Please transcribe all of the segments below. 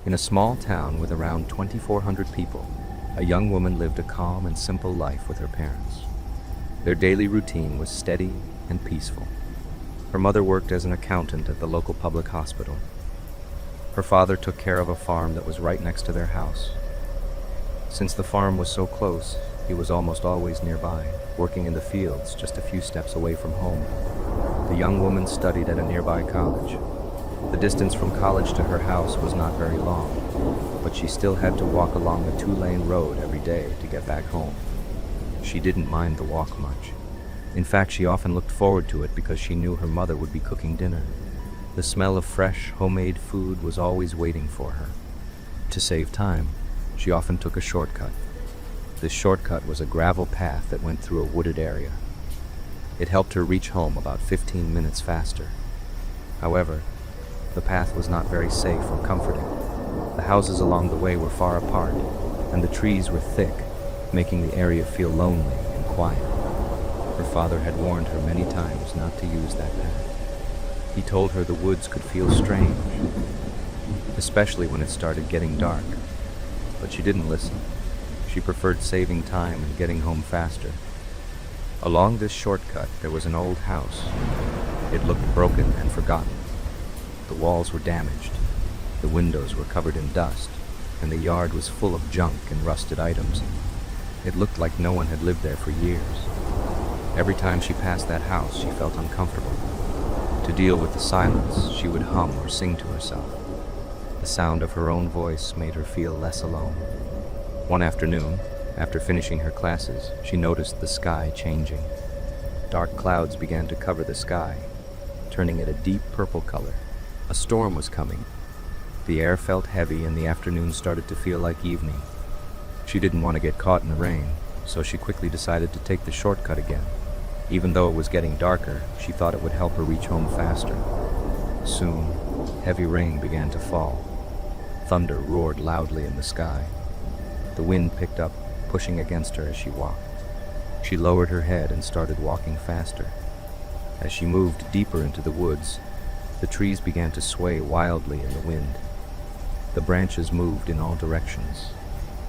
In a small town with around 2,400 people, a young woman lived a calm and simple life with her parents. Their daily routine was steady and peaceful. Her mother worked as an accountant at the local public hospital. Her father took care of a farm that was right next to their house. Since the farm was so close, he was almost always nearby, working in the fields just a few steps away from home. The young woman studied at a nearby college. The distance from college to her house was not very long, but she still had to walk along a 2-lane road every day to get back home. She didn't mind the walk much. In fact, she often looked forward to it because she knew her mother would be cooking dinner. The smell of fresh, homemade food was always waiting for her. To save time, she often took a shortcut. This shortcut was a gravel path that went through a wooded area. It helped her reach home about 15 minutes faster. However, the path was not very safe or comforting. The houses along the way were far apart, and the trees were thick, making the area feel lonely and quiet. Her father had warned her many times not to use that path. He told her the woods could feel strange, especially when it started getting dark. But she didn't listen. She preferred saving time and getting home faster. Along this shortcut, there was an old house. It looked broken and forgotten. The walls were damaged, the windows were covered in dust, and the yard was full of junk and rusted items. It looked like no one had lived there for years. Every time she passed that house, she felt uncomfortable. To deal with the silence, she would hum or sing to herself. The sound of her own voice made her feel less alone. One afternoon, after finishing her classes, she noticed the sky changing. Dark clouds began to cover the sky, turning it a deep purple color. A storm was coming. The air felt heavy and the afternoon started to feel like evening. She didn't want to get caught in the rain, so she quickly decided to take the shortcut again. Even though it was getting darker, she thought it would help her reach home faster. Soon, heavy rain began to fall. Thunder roared loudly in the sky. The wind picked up, pushing against her as she walked. She lowered her head and started walking faster. As she moved deeper into the woods, the trees began to sway wildly in the wind. The branches moved in all directions,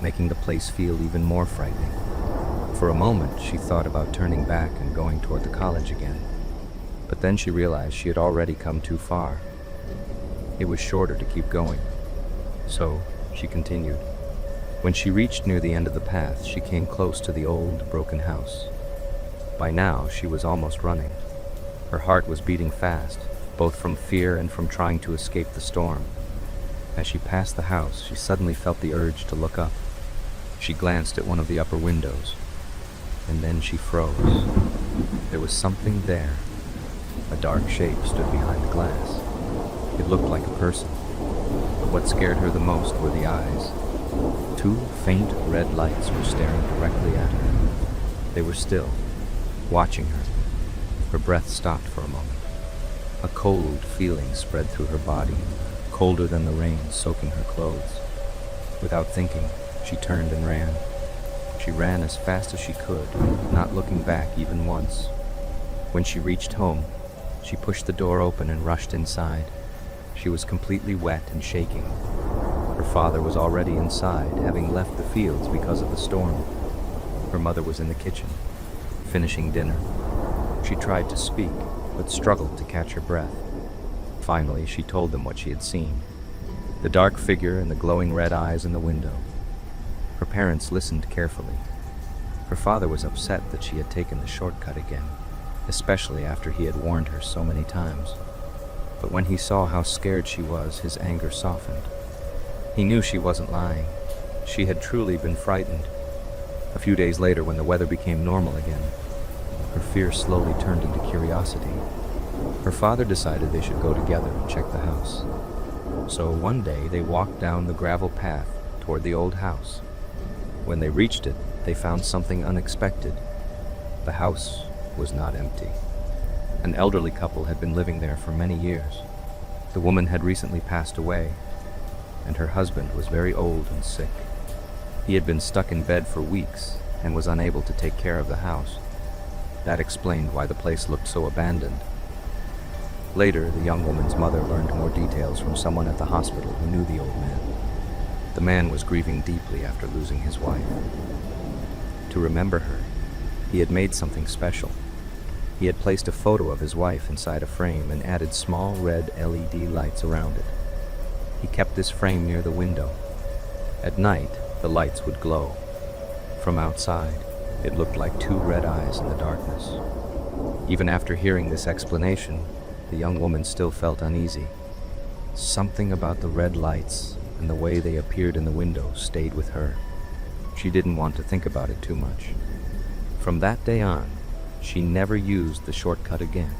making the place feel even more frightening. For a moment, she thought about turning back and going toward the college again. But then she realized she had already come too far. It was shorter to keep going. So, she continued. When she reached near the end of the path, she came close to the old, broken house. By now, she was almost running. Her heart was beating fast, both from fear and from trying to escape the storm. As she passed the house, she suddenly felt the urge to look up. She glanced at one of the upper windows, and then she froze. There was something there. A dark shape stood behind the glass. It looked like a person, but what scared her the most were the eyes. 2 faint red lights were staring directly at her. They were still, watching her. Her breath stopped for a moment. A cold feeling spread through her body, colder than the rain soaking her clothes. Without thinking, she turned and ran. She ran as fast as she could, not looking back even once. When she reached home, she pushed the door open and rushed inside. She was completely wet and shaking. Her father was already inside, having left the fields because of the storm. Her mother was in the kitchen, finishing dinner. She tried to speak, but struggled to catch her breath. Finally, she told them what she had seen. The dark figure and the glowing red eyes in the window. Her parents listened carefully. Her father was upset that she had taken the shortcut again, especially after he had warned her so many times. But when he saw how scared she was, his anger softened. He knew she wasn't lying. She had truly been frightened. A few days later, when the weather became normal again, her fear slowly turned into curiosity. Her father decided they should go together and check the house. So one day they walked down the gravel path toward the old house. When they reached it, they found something unexpected. The house was not empty. An elderly couple had been living there for many years. The woman had recently passed away, and her husband was very old and sick. He had been stuck in bed for weeks and was unable to take care of the house. That explained why the place looked so abandoned. Later, the young woman's mother learned more details from someone at the hospital who knew the old man. man was grieving deeply after losing his wife. To remember her, he had made something special. He had placed a photo of his wife inside a frame and added small red LED lights around it. He kept this frame near the window. At night, the lights would glow. From outside, it looked like two red eyes in the darkness. Even after hearing this explanation, the young woman still felt uneasy. Something about the red lights and the way they appeared in the window stayed with her. She didn't want to think about it too much. From that day on, she never used the shortcut again.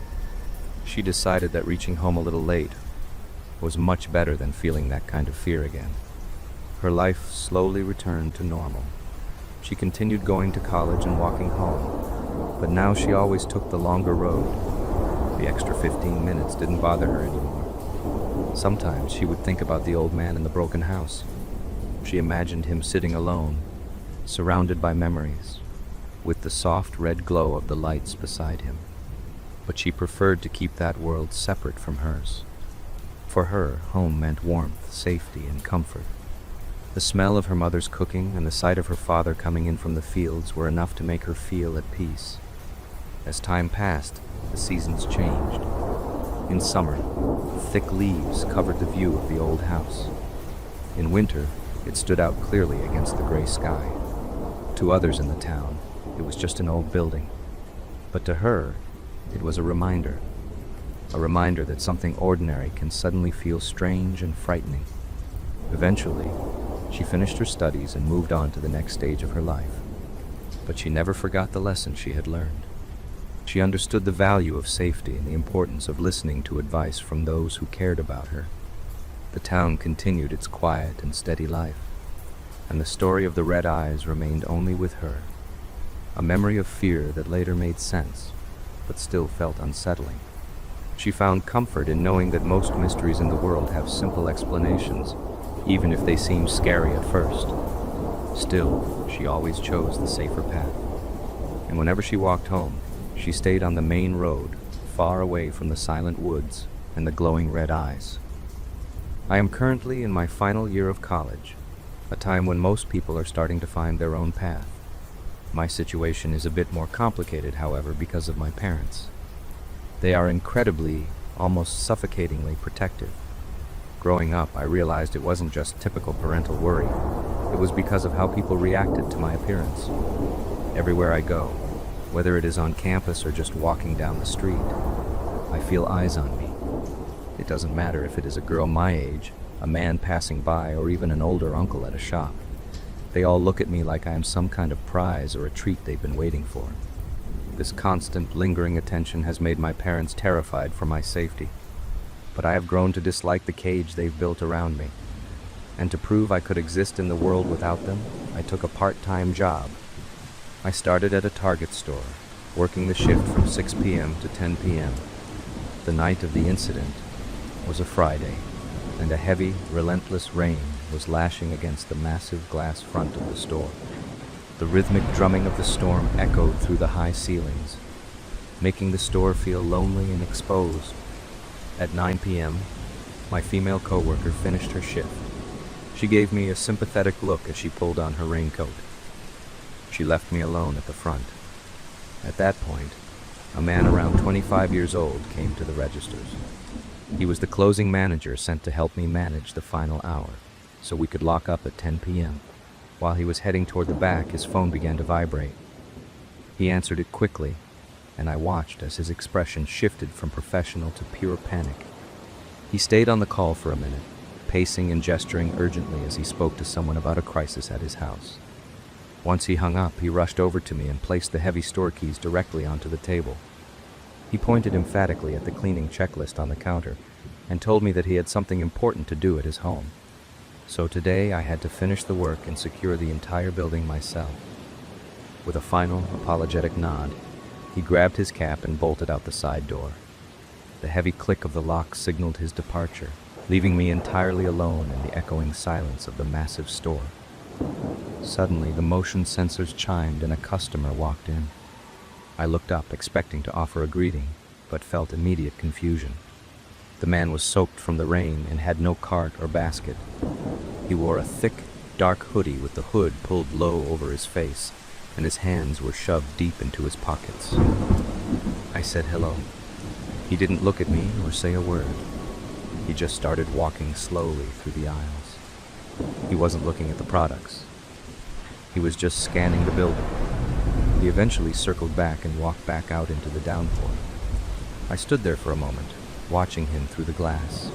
She decided that reaching home a little late was much better than feeling that kind of fear again. Her life slowly returned to normal. She continued going to college and walking home, but now she always took the longer road. The extra 15 minutes didn't bother her anymore. Sometimes she would think about the old man in the broken house. She imagined him sitting alone, surrounded by memories, with the soft red glow of the lights beside him. But she preferred to keep that world separate from hers. For her, home meant warmth, safety, and comfort. The smell of her mother's cooking and the sight of her father coming in from the fields were enough to make her feel at peace. As time passed, the seasons changed. In summer, thick leaves covered the view of the old house. In winter, it stood out clearly against the gray sky. To others in the town, it was just an old building. But to her, it was a reminder that something ordinary can suddenly feel strange and frightening. Eventually, she finished her studies and moved on to the next stage of her life. But she never forgot the lesson she had learned. She understood the value of safety and the importance of listening to advice from those who cared about her. The town continued its quiet and steady life, and the story of the red eyes remained only with her. A memory of fear that later made sense, but still felt unsettling. She found comfort in knowing that most mysteries in the world have simple explanations, even if they seem scary at first. Still, she always chose the safer path. And whenever she walked home, she stayed on the main road, far away from the silent woods and the glowing red eyes. I am currently in my final year of college, a time when most people are starting to find their own path. My situation is a bit more complicated, however, because of my parents. They are incredibly, almost suffocatingly protective. Growing up, I realized it wasn't just typical parental worry. It was because of how people reacted to my appearance. Everywhere I go, whether it is on campus or just walking down the street, I feel eyes on me. It doesn't matter if it is a girl my age, a man passing by, or even an older uncle at a shop. They all look at me like I am some kind of prize or a treat they've been waiting for. This constant, lingering attention has made my parents terrified for my safety. But I have grown to dislike the cage they've built around me. And to prove I could exist in the world without them, I took a part-time job. I started at a Target store, working the shift from 6 p.m. to 10 p.m. The night of the incident was a Friday, and a heavy, relentless rain was lashing against the massive glass front of the store. The rhythmic drumming of the storm echoed through the high ceilings, making the store feel lonely and exposed. At 9 p.m., my female coworker finished her shift. She gave me a sympathetic look as she pulled on her raincoat. She left me alone at the front. At that point, a man around 25 years old came to the registers. He was the closing manager sent to help me manage the final hour, so we could lock up at 10 p.m. While he was heading toward the back, his phone began to vibrate. He answered it quickly, and I watched as his expression shifted from professional to pure panic. He stayed on the call for a minute, pacing and gesturing urgently as he spoke to someone about a crisis at his house. Once he hung up, he rushed over to me and placed the heavy store keys directly onto the table. He pointed emphatically at the cleaning checklist on the counter and told me that he had something important to do at his home. So today I had to finish the work and secure the entire building myself. With a final, apologetic nod, he grabbed his cap and bolted out the side door. The heavy click of the lock signaled his departure, leaving me entirely alone in the echoing silence of the massive store. Suddenly, the motion sensors chimed and a customer walked in. I looked up, expecting to offer a greeting, but felt immediate confusion. The man was soaked from the rain and had no cart or basket. He wore a thick, dark hoodie with the hood pulled low over his face, and his hands were shoved deep into his pockets. I said hello. He didn't look at me or say a word. He just started walking slowly through the aisles. He wasn't looking at the products. He was just scanning the building. He eventually circled back and walked back out into the downpour. I stood there for a moment, watching him through the glass.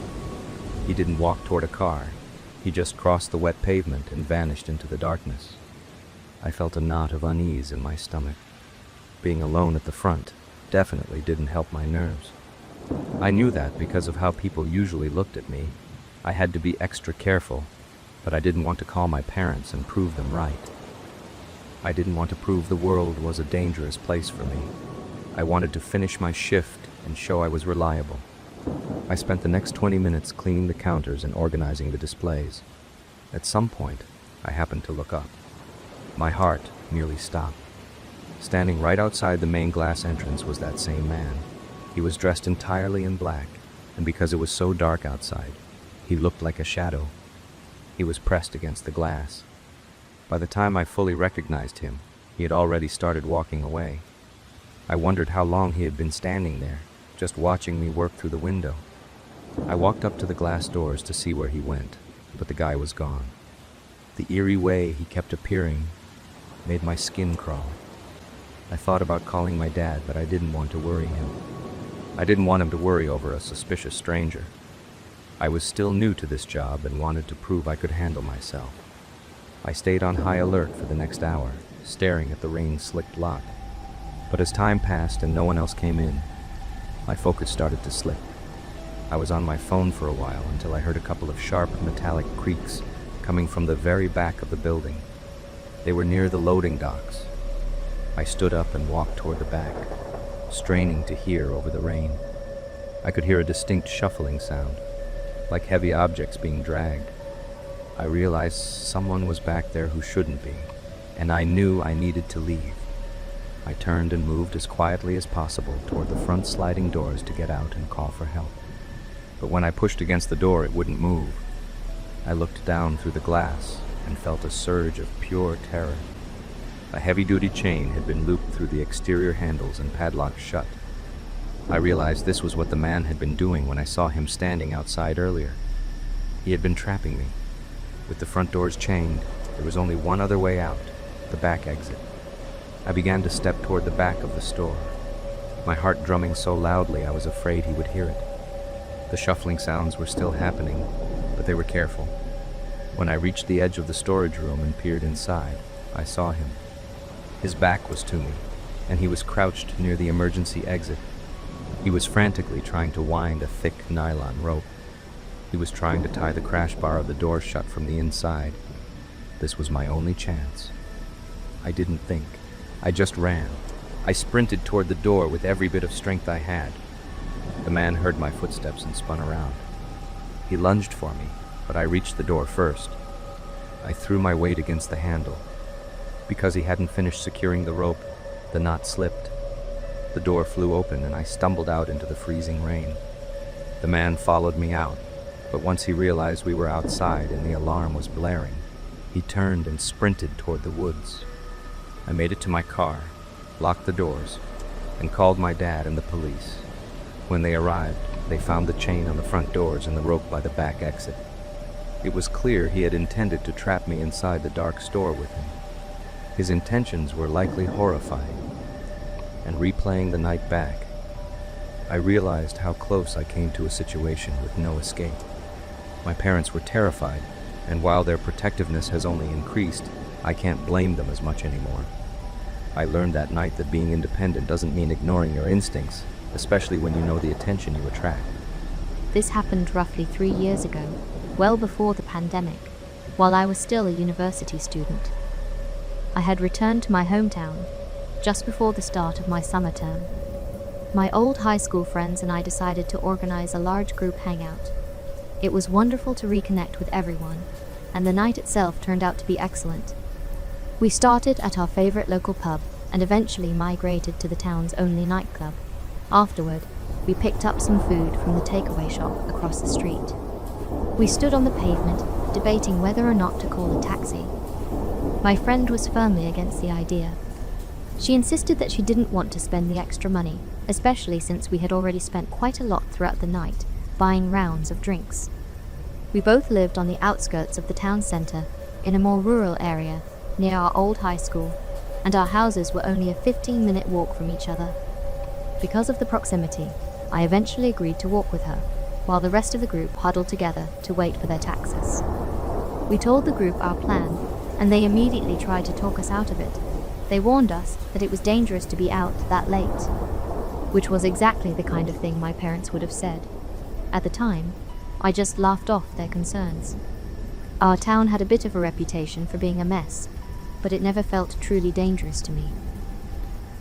He didn't walk toward a car. He just crossed the wet pavement and vanished into the darkness. I felt a knot of unease in my stomach. Being alone at the front definitely didn't help my nerves. I knew that because of how people usually looked at me. I had to be extra careful, but I didn't want to call my parents and prove them right. I didn't want to prove the world was a dangerous place for me. I wanted to finish my shift and show I was reliable. I spent the next 20 minutes cleaning the counters and organizing the displays. At some point, I happened to look up. My heart nearly stopped. Standing right outside the main glass entrance was that same man. He was dressed entirely in black, and because it was so dark outside, he looked like a shadow. He was pressed against the glass. By the time I fully recognized him, he had already started walking away. I wondered how long he had been standing there, just watching me work through the window. I walked up to the glass doors to see where he went, but the guy was gone. The eerie way he kept appearing made my skin crawl. I thought about calling my dad, but I didn't want to worry him. I didn't want him to worry over a suspicious stranger. I was still new to this job and wanted to prove I could handle myself. I stayed on high alert for the next hour, staring at the rain-slicked lot. But as time passed and no one else came in, my focus started to slip. I was on my phone for a while until I heard a couple of sharp metallic creaks coming from the very back of the building. They were near the loading docks. I stood up and walked toward the back, straining to hear over the rain. I could hear a distinct shuffling sound, like heavy objects being dragged. I realized someone was back there who shouldn't be, and I knew I needed to leave. I turned and moved as quietly as possible toward the front sliding doors to get out and call for help. But when I pushed against the door, it wouldn't move. I looked down through the glass and felt a surge of pure terror. A heavy-duty chain had been looped through the exterior handles and padlocked shut. I realized this was what the man had been doing when I saw him standing outside earlier. He had been trapping me. With the front doors chained, there was only one other way out, the back exit. I began to step toward the back of the store, my heart drumming so loudly I was afraid he would hear it. The shuffling sounds were still happening, but they were careful. When I reached the edge of the storage room and peered inside, I saw him. His back was to me, and he was crouched near the emergency exit. He was frantically trying to wind a thick nylon rope. He was trying to tie the crash bar of the door shut from the inside. This was my only chance. I didn't think. I just ran. I sprinted toward the door with every bit of strength I had. The man heard my footsteps and spun around. He lunged for me, but I reached the door first. I threw my weight against the handle. Because he hadn't finished securing the rope, the knot slipped. The door flew open and I stumbled out into the freezing rain. The man followed me out, but once he realized we were outside and the alarm was blaring, he turned and sprinted toward the woods. I made it to my car, locked the doors, and called my dad and the police. When they arrived, they found the chain on the front doors and the rope by the back exit. It was clear he had intended to trap me inside the dark store with him. His intentions were likely horrifying. And replaying the night back, I realized how close I came to a situation with no escape. My parents were terrified, and while their protectiveness has only increased, I can't blame them as much anymore. I learned that night that being independent doesn't mean ignoring your instincts, especially when you know the attention you attract. This happened roughly 3 years ago, well before the pandemic, while I was still a university student. I had returned to my hometown just before the start of my summer term. My old high school friends and I decided to organize a large group hangout. It was wonderful to reconnect with everyone, and the night itself turned out to be excellent. We started at our favorite local pub and eventually migrated to the town's only nightclub. Afterward, we picked up some food from the takeaway shop across the street. We stood on the pavement, debating whether or not to call a taxi. My friend was firmly against the idea. She insisted that she didn't want to spend the extra money, especially since we had already spent quite a lot throughout the night buying rounds of drinks. We both lived on the outskirts of the town center, in a more rural area near our old high school, and our houses were only a 15-minute walk from each other. Because of the proximity, I eventually agreed to walk with her, while the rest of the group huddled together to wait for their taxis. We told the group our plan, and they immediately tried to talk us out of it. They warned us that it was dangerous to be out that late, which was exactly the kind of thing my parents would have said. At the time, I just laughed off their concerns. Our town had a bit of a reputation for being a mess, but it never felt truly dangerous to me.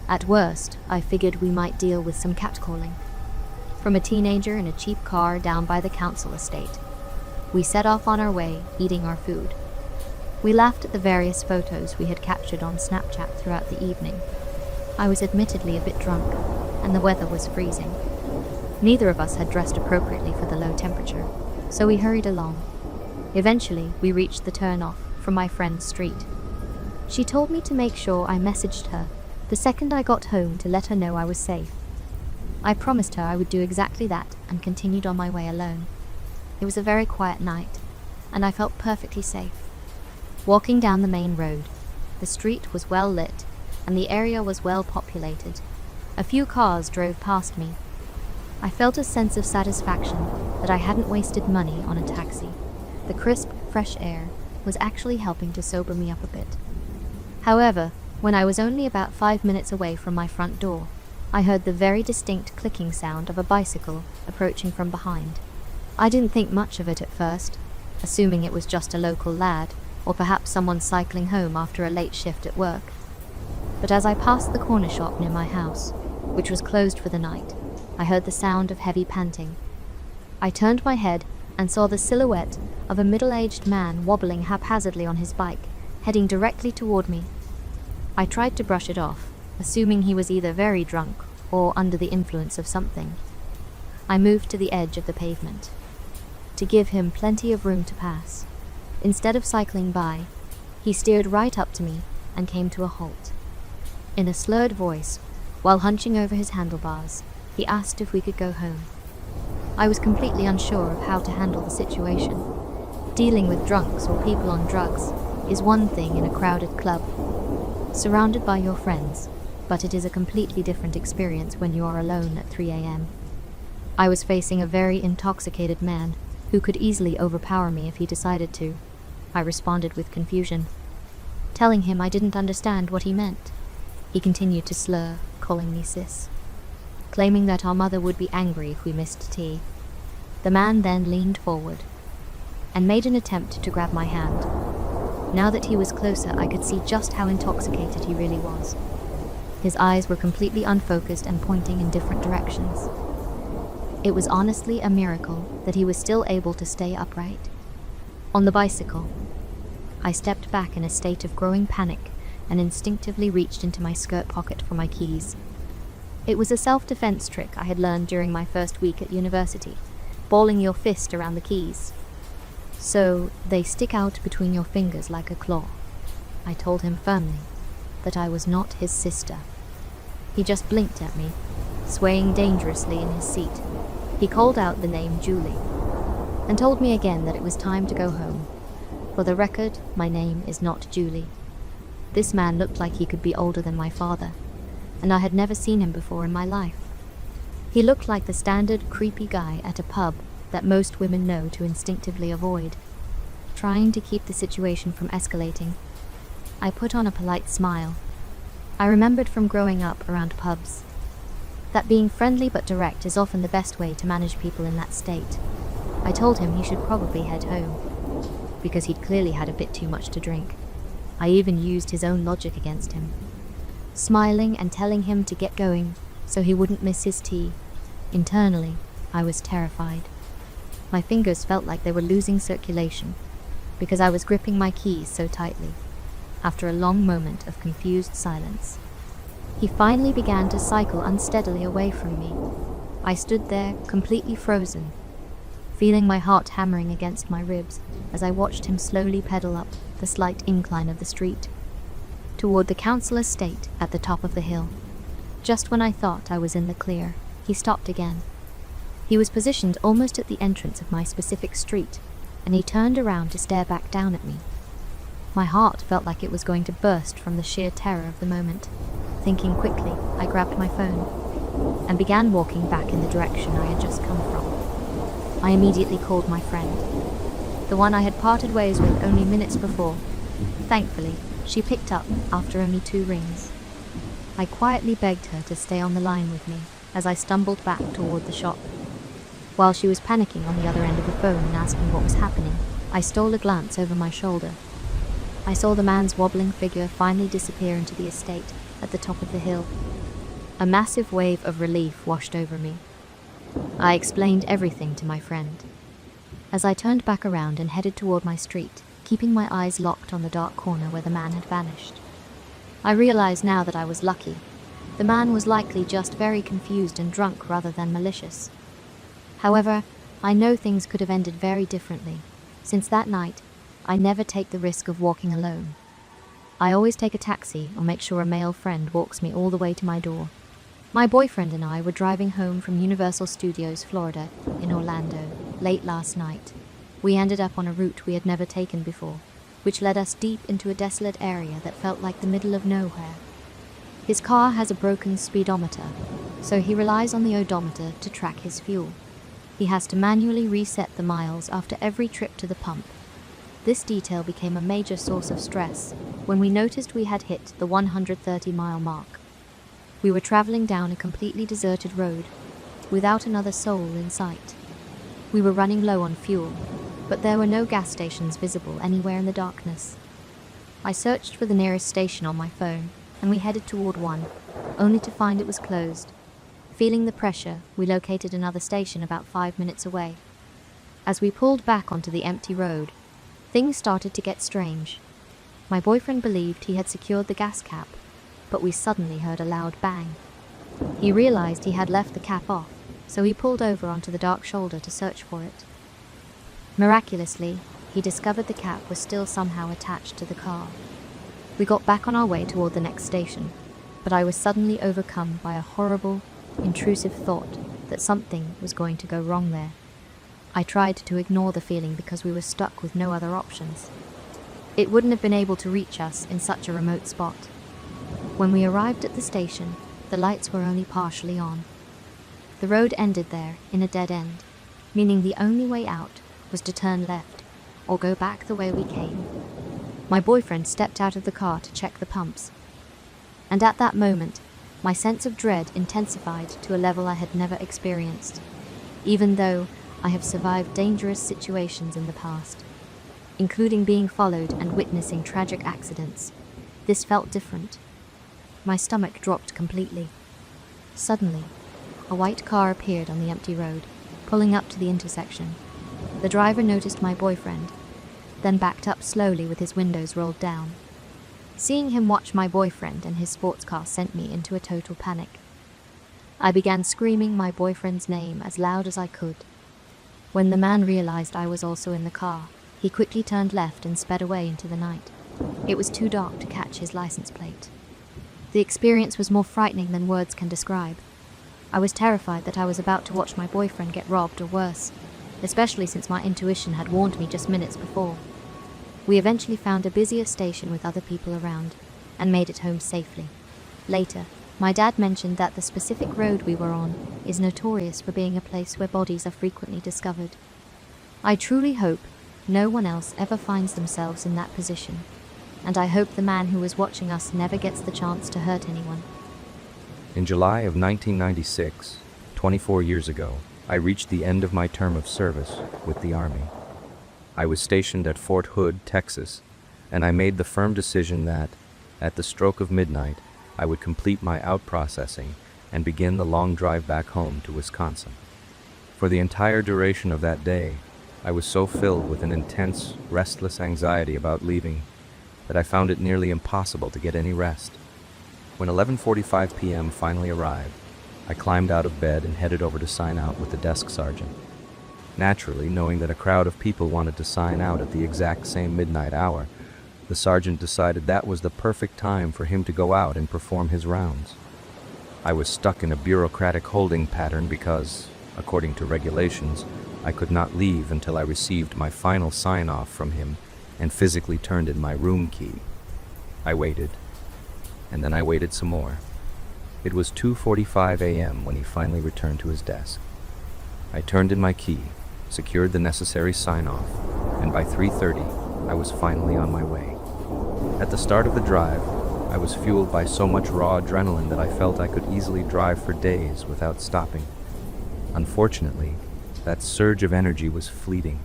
At worst, I figured we might deal with some catcalling. From a teenager in a cheap car down by the council estate, we set off on our way, eating our food. We laughed at the various photos we had captured on Snapchat throughout the evening. I was admittedly a bit drunk, and the weather was freezing. Neither of us had dressed appropriately for the low temperature, so we hurried along. Eventually, we reached the turn-off from my friend's street. She told me to make sure I messaged her the second I got home to let her know I was safe. I promised her I would do exactly that and continued on my way alone. It was a very quiet night, and I felt perfectly safe. Walking down the main road, the street was well lit, and the area was well populated. A few cars drove past me. I felt a sense of satisfaction that I hadn't wasted money on a taxi. The crisp, fresh air was actually helping to sober me up a bit. However, when I was only about 5 minutes away from my front door, I heard the very distinct clicking sound of a bicycle approaching from behind. I didn't think much of it at first, assuming it was just a local lad, or perhaps someone cycling home after a late shift at work. But as I passed the corner shop near my house, which was closed for the night, I heard the sound of heavy panting. I turned my head and saw the silhouette of a middle-aged man wobbling haphazardly on his bike, heading directly toward me. I tried to brush it off, assuming he was either very drunk or under the influence of something. I moved to the edge of the pavement, to give him plenty of room to pass. Instead of cycling by, he steered right up to me and came to a halt. In a slurred voice, while hunching over his handlebars, he asked if we could go home. I was completely unsure of how to handle the situation. Dealing with drunks or people on drugs is one thing in a crowded club, surrounded by your friends, but it is a completely different experience when you are alone at 3 a.m. I was facing a very intoxicated man who could easily overpower me if he decided to. I responded with confusion, telling him I didn't understand what he meant. He continued to slur, calling me sis, claiming that our mother would be angry if we missed tea. The man then leaned forward and made an attempt to grab my hand. Now that he was closer, I could see just how intoxicated he really was. His eyes were completely unfocused and pointing in different directions. It was honestly a miracle that he was still able to stay upright. On the bicycle, I stepped back in a state of growing panic and instinctively reached into my skirt pocket for my keys. It was a self-defense trick I had learned during my first week at university, balling your fist around the keys, so they stick out between your fingers like a claw. I told him firmly that I was not his sister. He just blinked at me, swaying dangerously in his seat. He called out the name Julie, and told me again that it was time to go home. For the record, my name is not Julie. This man looked like he could be older than my father, and I had never seen him before in my life. He looked like the standard creepy guy at a pub that most women know to instinctively avoid. Trying to keep the situation from escalating, I put on a polite smile. I remembered from growing up around pubs that being friendly but direct is often the best way to manage people in that state. I told him he should probably head home, because he'd clearly had a bit too much to drink. I even used his own logic against him, smiling and telling him to get going so he wouldn't miss his tea. Internally, I was terrified. My fingers felt like they were losing circulation because I was gripping my keys so tightly. After a long moment of confused silence, he finally began to cycle unsteadily away from me. I stood there, completely frozen, feeling my heart hammering against my ribs as I watched him slowly pedal up the slight incline of the street toward the council estate at the top of the hill. Just when I thought I was in the clear, he stopped again. He was positioned almost at the entrance of my specific street, and he turned around to stare back down at me. My heart felt like it was going to burst from the sheer terror of the moment. Thinking quickly, I grabbed my phone and began walking back in the direction I had just come from. I immediately called my friend, the one I had parted ways with only minutes before. Thankfully, she picked up after only 2 rings. I quietly begged her to stay on the line with me as I stumbled back toward the shop. While she was panicking on the other end of the phone and asking what was happening, I stole a glance over my shoulder. I saw the man's wobbling figure finally disappear into the estate at the top of the hill. A massive wave of relief washed over me. I explained everything to my friend. As I turned back around and headed toward my street, keeping my eyes locked on the dark corner where the man had vanished, I realized now that I was lucky. The man was likely just very confused and drunk rather than malicious. However, I know things could have ended very differently. Since that night, I never take the risk of walking alone. I always take a taxi or make sure a male friend walks me all the way to my door. My boyfriend and I were driving home from Universal Studios, Florida, in Orlando, late last night. We ended up on a route we had never taken before, which led us deep into a desolate area that felt like the middle of nowhere. His car has a broken speedometer, so he relies on the odometer to track his fuel. He has to manually reset the miles after every trip to the pump. This detail became a major source of stress when we noticed we had hit the 130-mile mark. We were traveling down a completely deserted road, without another soul in sight. We were running low on fuel, but there were no gas stations visible anywhere in the darkness. I searched for the nearest station on my phone, and we headed toward one, only to find it was closed. Feeling the pressure, we located another station about 5 minutes away. As we pulled back onto the empty road, things started to get strange. My boyfriend believed he had secured the gas cap, but we suddenly heard a loud bang. He realized he had left the cap off, so he pulled over onto the dark shoulder to search for it. Miraculously, he discovered the cap was still somehow attached to the car. We got back on our way toward the next station, but I was suddenly overcome by a horrible, intrusive thought that something was going to go wrong there. I tried to ignore the feeling because we were stuck with no other options. It wouldn't have been able to reach us in such a remote spot. When we arrived at the station, the lights were only partially on. The road ended there in a dead end, meaning the only way out was to turn left or go back the way we came. My boyfriend stepped out of the car to check the pumps, and at that moment, my sense of dread intensified to a level I had never experienced, even though I have survived dangerous situations in the past, including being followed and witnessing tragic accidents. This felt different. My stomach dropped completely. Suddenly, a white car appeared on the empty road, pulling up to the intersection. The driver noticed my boyfriend, then backed up slowly with his windows rolled down. Seeing him watch my boyfriend and his sports car sent me into a total panic. I began screaming my boyfriend's name as loud as I could. When the man realized I was also in the car, he quickly turned left and sped away into the night. It was too dark to catch his license plate. The experience was more frightening than words can describe. I was terrified that I was about to watch my boyfriend get robbed or worse, especially since my intuition had warned me just minutes before. We eventually found a busier station with other people around, and made it home safely. Later, my dad mentioned that the specific road we were on is notorious for being a place where bodies are frequently discovered. I truly hope no one else ever finds themselves in that position, and I hope the man who was watching us never gets the chance to hurt anyone. In July of 1996, 24 years ago, I reached the end of my term of service with the Army. I was stationed at Fort Hood, Texas, and I made the firm decision that, at the stroke of midnight, I would complete my out-processing and begin the long drive back home to Wisconsin. For the entire duration of that day, I was so filled with an intense, restless anxiety about leaving that I found it nearly impossible to get any rest. When 11:45 p.m. finally arrived, I climbed out of bed and headed over to sign out with the desk sergeant. Naturally, knowing that a crowd of people wanted to sign out at the exact same midnight hour, the sergeant decided that was the perfect time for him to go out and perform his rounds. I was stuck in a bureaucratic holding pattern because, according to regulations, I could not leave until I received my final sign-off from him and physically turned in my room key. I waited, and then I waited some more. It was 2:45 a.m. when he finally returned to his desk. I turned in my key, secured the necessary sign-off, and by 3:30, I was finally on my way. At the start of the drive, I was fueled by so much raw adrenaline that I felt I could easily drive for days without stopping. Unfortunately, that surge of energy was fleeting.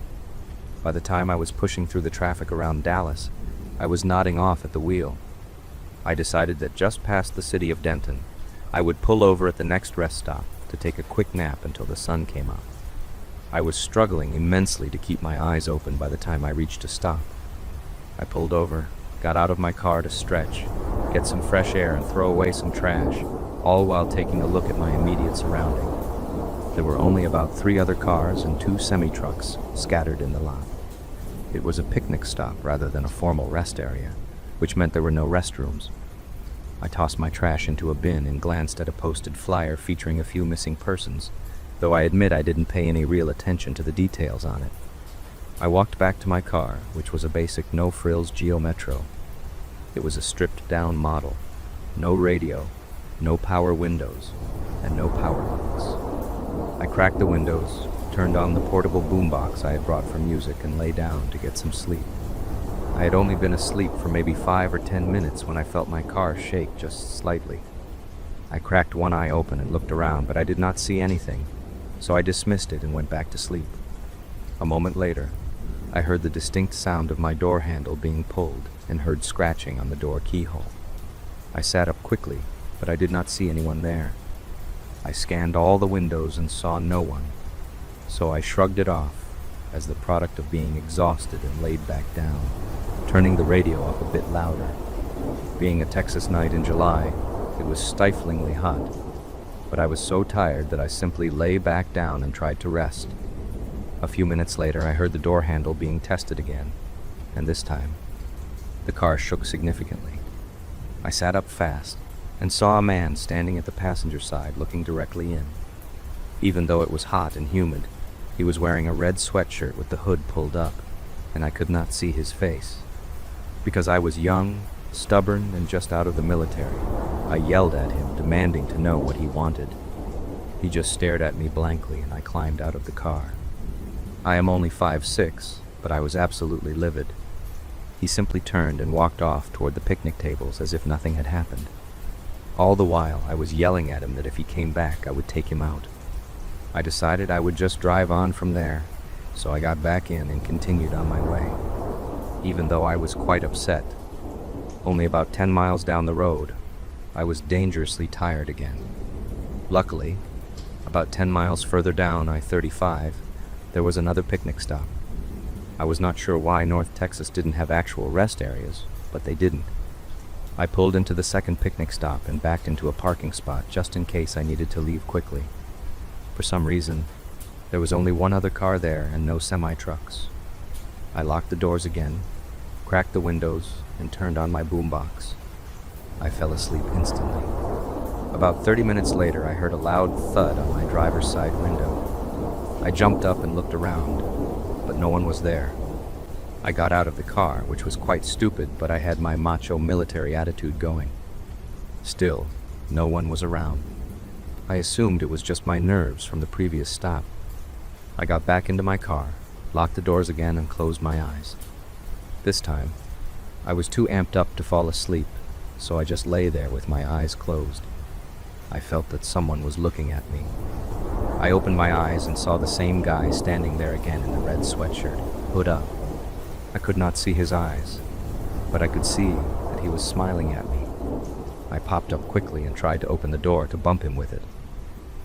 By the time I was pushing through the traffic around Dallas, I was nodding off at the wheel. I decided that just past the city of Denton, I would pull over at the next rest stop to take a quick nap until the sun came up. I was struggling immensely to keep my eyes open by the time I reached a stop. I pulled over, got out of my car to stretch, get some fresh air and throw away some trash, all while taking a look at my immediate surrounding. There were only about 3 other cars and 2 semi-trucks scattered in the lot. It was a picnic stop rather than a formal rest area, which meant there were no restrooms. I tossed my trash into a bin and glanced at a posted flyer featuring a few missing persons, though I admit I didn't pay any real attention to the details on it. I walked back to my car, which was a basic no-frills Geo Metro. It was a stripped-down model, no radio, no power windows, and no power locks. I cracked the windows, turned on the portable boombox I had brought for music, and lay down to get some sleep. I had only been asleep for maybe 5 or 10 minutes when I felt my car shake just slightly. I cracked one eye open and looked around, but I did not see anything, so I dismissed it and went back to sleep. A moment later, I heard the distinct sound of my door handle being pulled and heard scratching on the door keyhole. I sat up quickly, but I did not see anyone there. I scanned all the windows and saw no one, so I shrugged it off as the product of being exhausted and laid back down, turning the radio up a bit louder. Being a Texas night in July, it was stiflingly hot, but I was so tired that I simply lay back down and tried to rest. A few minutes later, I heard the door handle being tested again, and this time, the car shook significantly. I sat up fast and saw a man standing at the passenger side looking directly in. Even though it was hot and humid, he was wearing a red sweatshirt with the hood pulled up, and I could not see his face. Because I was young, stubborn, and just out of the military, I yelled at him, demanding to know what he wanted. He just stared at me blankly, and I climbed out of the car. I am only 5'6", but I was absolutely livid. He simply turned and walked off toward the picnic tables as if nothing had happened. All the while, I was yelling at him that if he came back, I would take him out. I decided I would just drive on from there, so I got back in and continued on my way, even though I was quite upset. Only about 10 miles down the road, I was dangerously tired again. Luckily, about 10 miles further down I-35, there was another picnic stop. I was not sure why North Texas didn't have actual rest areas, but they didn't. I pulled into the second picnic stop and backed into a parking spot just in case I needed to leave quickly. For some reason, there was only one other car there and no semi-trucks. I locked the doors again, cracked the windows, and turned on my boombox. I fell asleep instantly. About 30 minutes later, I heard a loud thud on my driver's side window. I jumped up and looked around, but no one was there. I got out of the car, which was quite stupid, but I had my macho military attitude going. Still, no one was around. I assumed it was just my nerves from the previous stop. I got back into my car, locked the doors again, and closed my eyes. This time, I was too amped up to fall asleep, so I just lay there with my eyes closed. I felt that someone was looking at me. I opened my eyes and saw the same guy standing there again in the red sweatshirt, hood up. I could not see his eyes, but I could see that he was smiling at me. I popped up quickly and tried to open the door to bump him with it.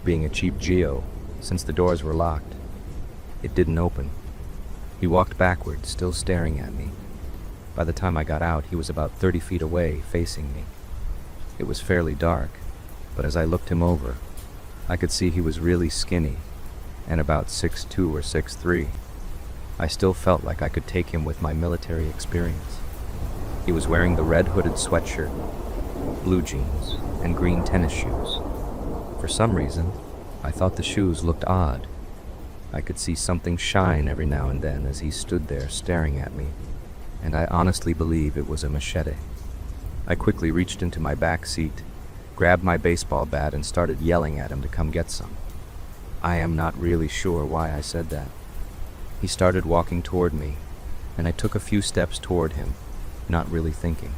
Being a cheap Geo, since the doors were locked, it didn't open. He walked backward, still staring at me. By the time I got out, he was about 30 feet away, facing me. It was fairly dark, but as I looked him over, I could see he was really skinny, and about 6'2" or 6'3". I still felt like I could take him with my military experience. He was wearing the red hooded sweatshirt, blue jeans, and green tennis shoes. For some reason, I thought the shoes looked odd. I could see something shine every now and then as he stood there staring at me, and I honestly believe it was a machete. I quickly reached into my back seat, grabbed my baseball bat, and started yelling at him to come get some. I am not really sure why I said that. He started walking toward me, and I took a few steps toward him, not really thinking.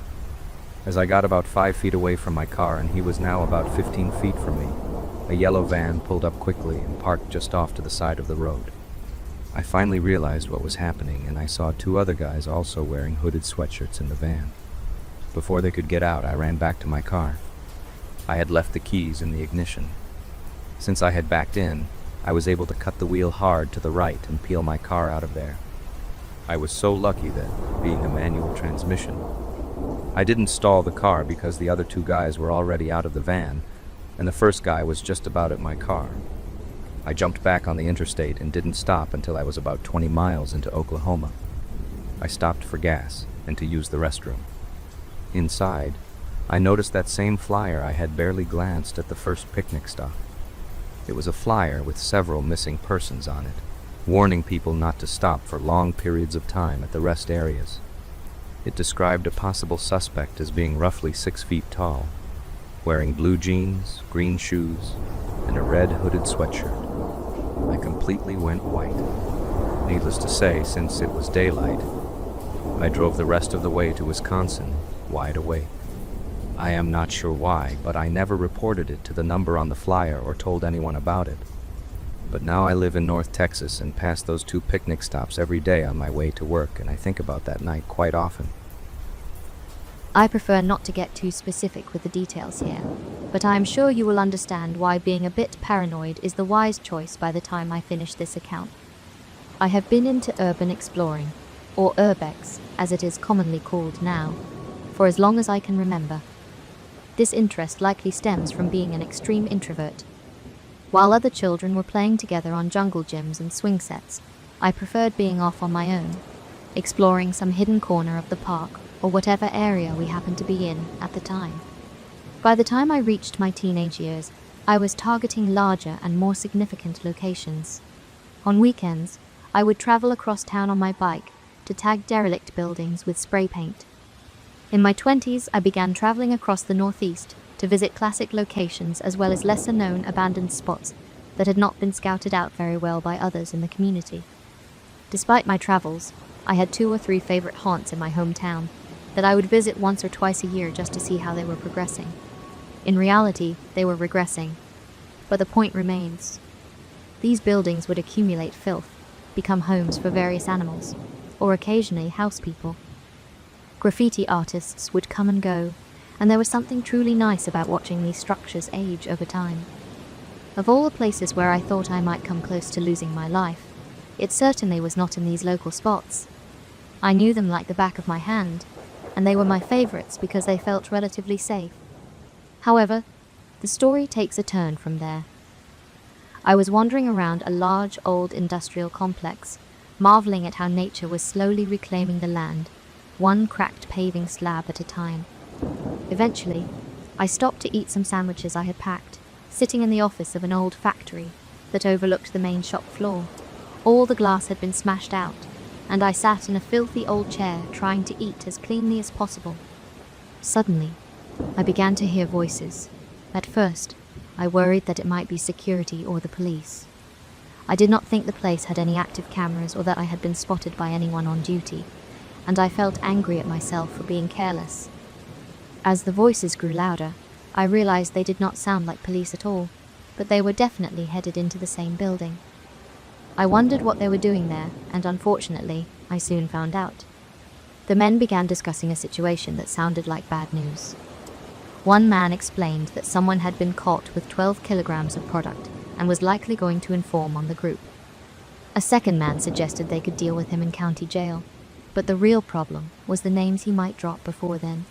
As I got about 5 feet away from my car, and he was now about 15 feet from me, a yellow van pulled up quickly and parked just off to the side of the road. I finally realized what was happening, and I saw 2 other guys also wearing hooded sweatshirts in the van. Before they could get out, I ran back to my car. I had left the keys in the ignition. Since I had backed in, I was able to cut the wheel hard to the right and peel my car out of there. I was so lucky that, being a manual transmission, I didn't stall the car because the other 2 guys were already out of the van, and the first guy was just about at my car. I jumped back on the interstate and didn't stop until I was about 20 miles into Oklahoma. I stopped for gas and to use the restroom. Inside, I noticed that same flyer I had barely glanced at the first picnic stop. It was a flyer with several missing persons on it, warning people not to stop for long periods of time at the rest areas. It described a possible suspect as being roughly 6 feet tall, wearing blue jeans, green shoes, and a red hooded sweatshirt. I completely went white. Needless to say, since it was daylight, I drove the rest of the way to Wisconsin, wide awake. I am not sure why, but I never reported it to the number on the flyer or told anyone about it. But now I live in North Texas and pass those 2 picnic stops every day on my way to work, and I think about that night quite often. I prefer not to get too specific with the details here, but I am sure you will understand why being a bit paranoid is the wise choice by the time I finish this account. I have been into urban exploring, or urbex, as it is commonly called now, for as long as I can remember. This interest likely stems from being an extreme introvert. While other children were playing together on jungle gyms and swing sets, I preferred being off on my own, exploring some hidden corner of the park or whatever area we happened to be in at the time. By the time I reached my teenage years, I was targeting larger and more significant locations. On weekends, I would travel across town on my bike to tag derelict buildings with spray paint. In my 20s, I began traveling across the Northeast to visit classic locations as well as lesser-known abandoned spots that had not been scouted out very well by others in the community. Despite my travels, I had 2 or 3 favorite haunts in my hometown that I would visit once or twice a year just to see how they were progressing. In reality, they were regressing. But the point remains. These buildings would accumulate filth, become homes for various animals, or occasionally house people. Graffiti artists would come and go, and there was something truly nice about watching these structures age over time. Of all the places where I thought I might come close to losing my life, it certainly was not in these local spots. I knew them like the back of my hand, and they were my favorites because they felt relatively safe. However, the story takes a turn from there. I was wandering around a large old industrial complex, marveling at how nature was slowly reclaiming the land, one cracked paving slab at a time. Eventually, I stopped to eat some sandwiches I had packed, sitting in the office of an old factory that overlooked the main shop floor. All the glass had been smashed out, and I sat in a filthy old chair trying to eat as cleanly as possible. Suddenly, I began to hear voices. At first, I worried that it might be security or the police. I did not think the place had any active cameras or that I had been spotted by anyone on duty, and I felt angry at myself for being careless. As the voices grew louder, I realized they did not sound like police at all, but they were definitely headed into the same building. I wondered what they were doing there, and unfortunately, I soon found out. The men began discussing a situation that sounded like bad news. One man explained that someone had been caught with 12 kilograms of product and was likely going to inform on the group. A second man suggested they could deal with him in county jail, but the real problem was the names he might drop before then,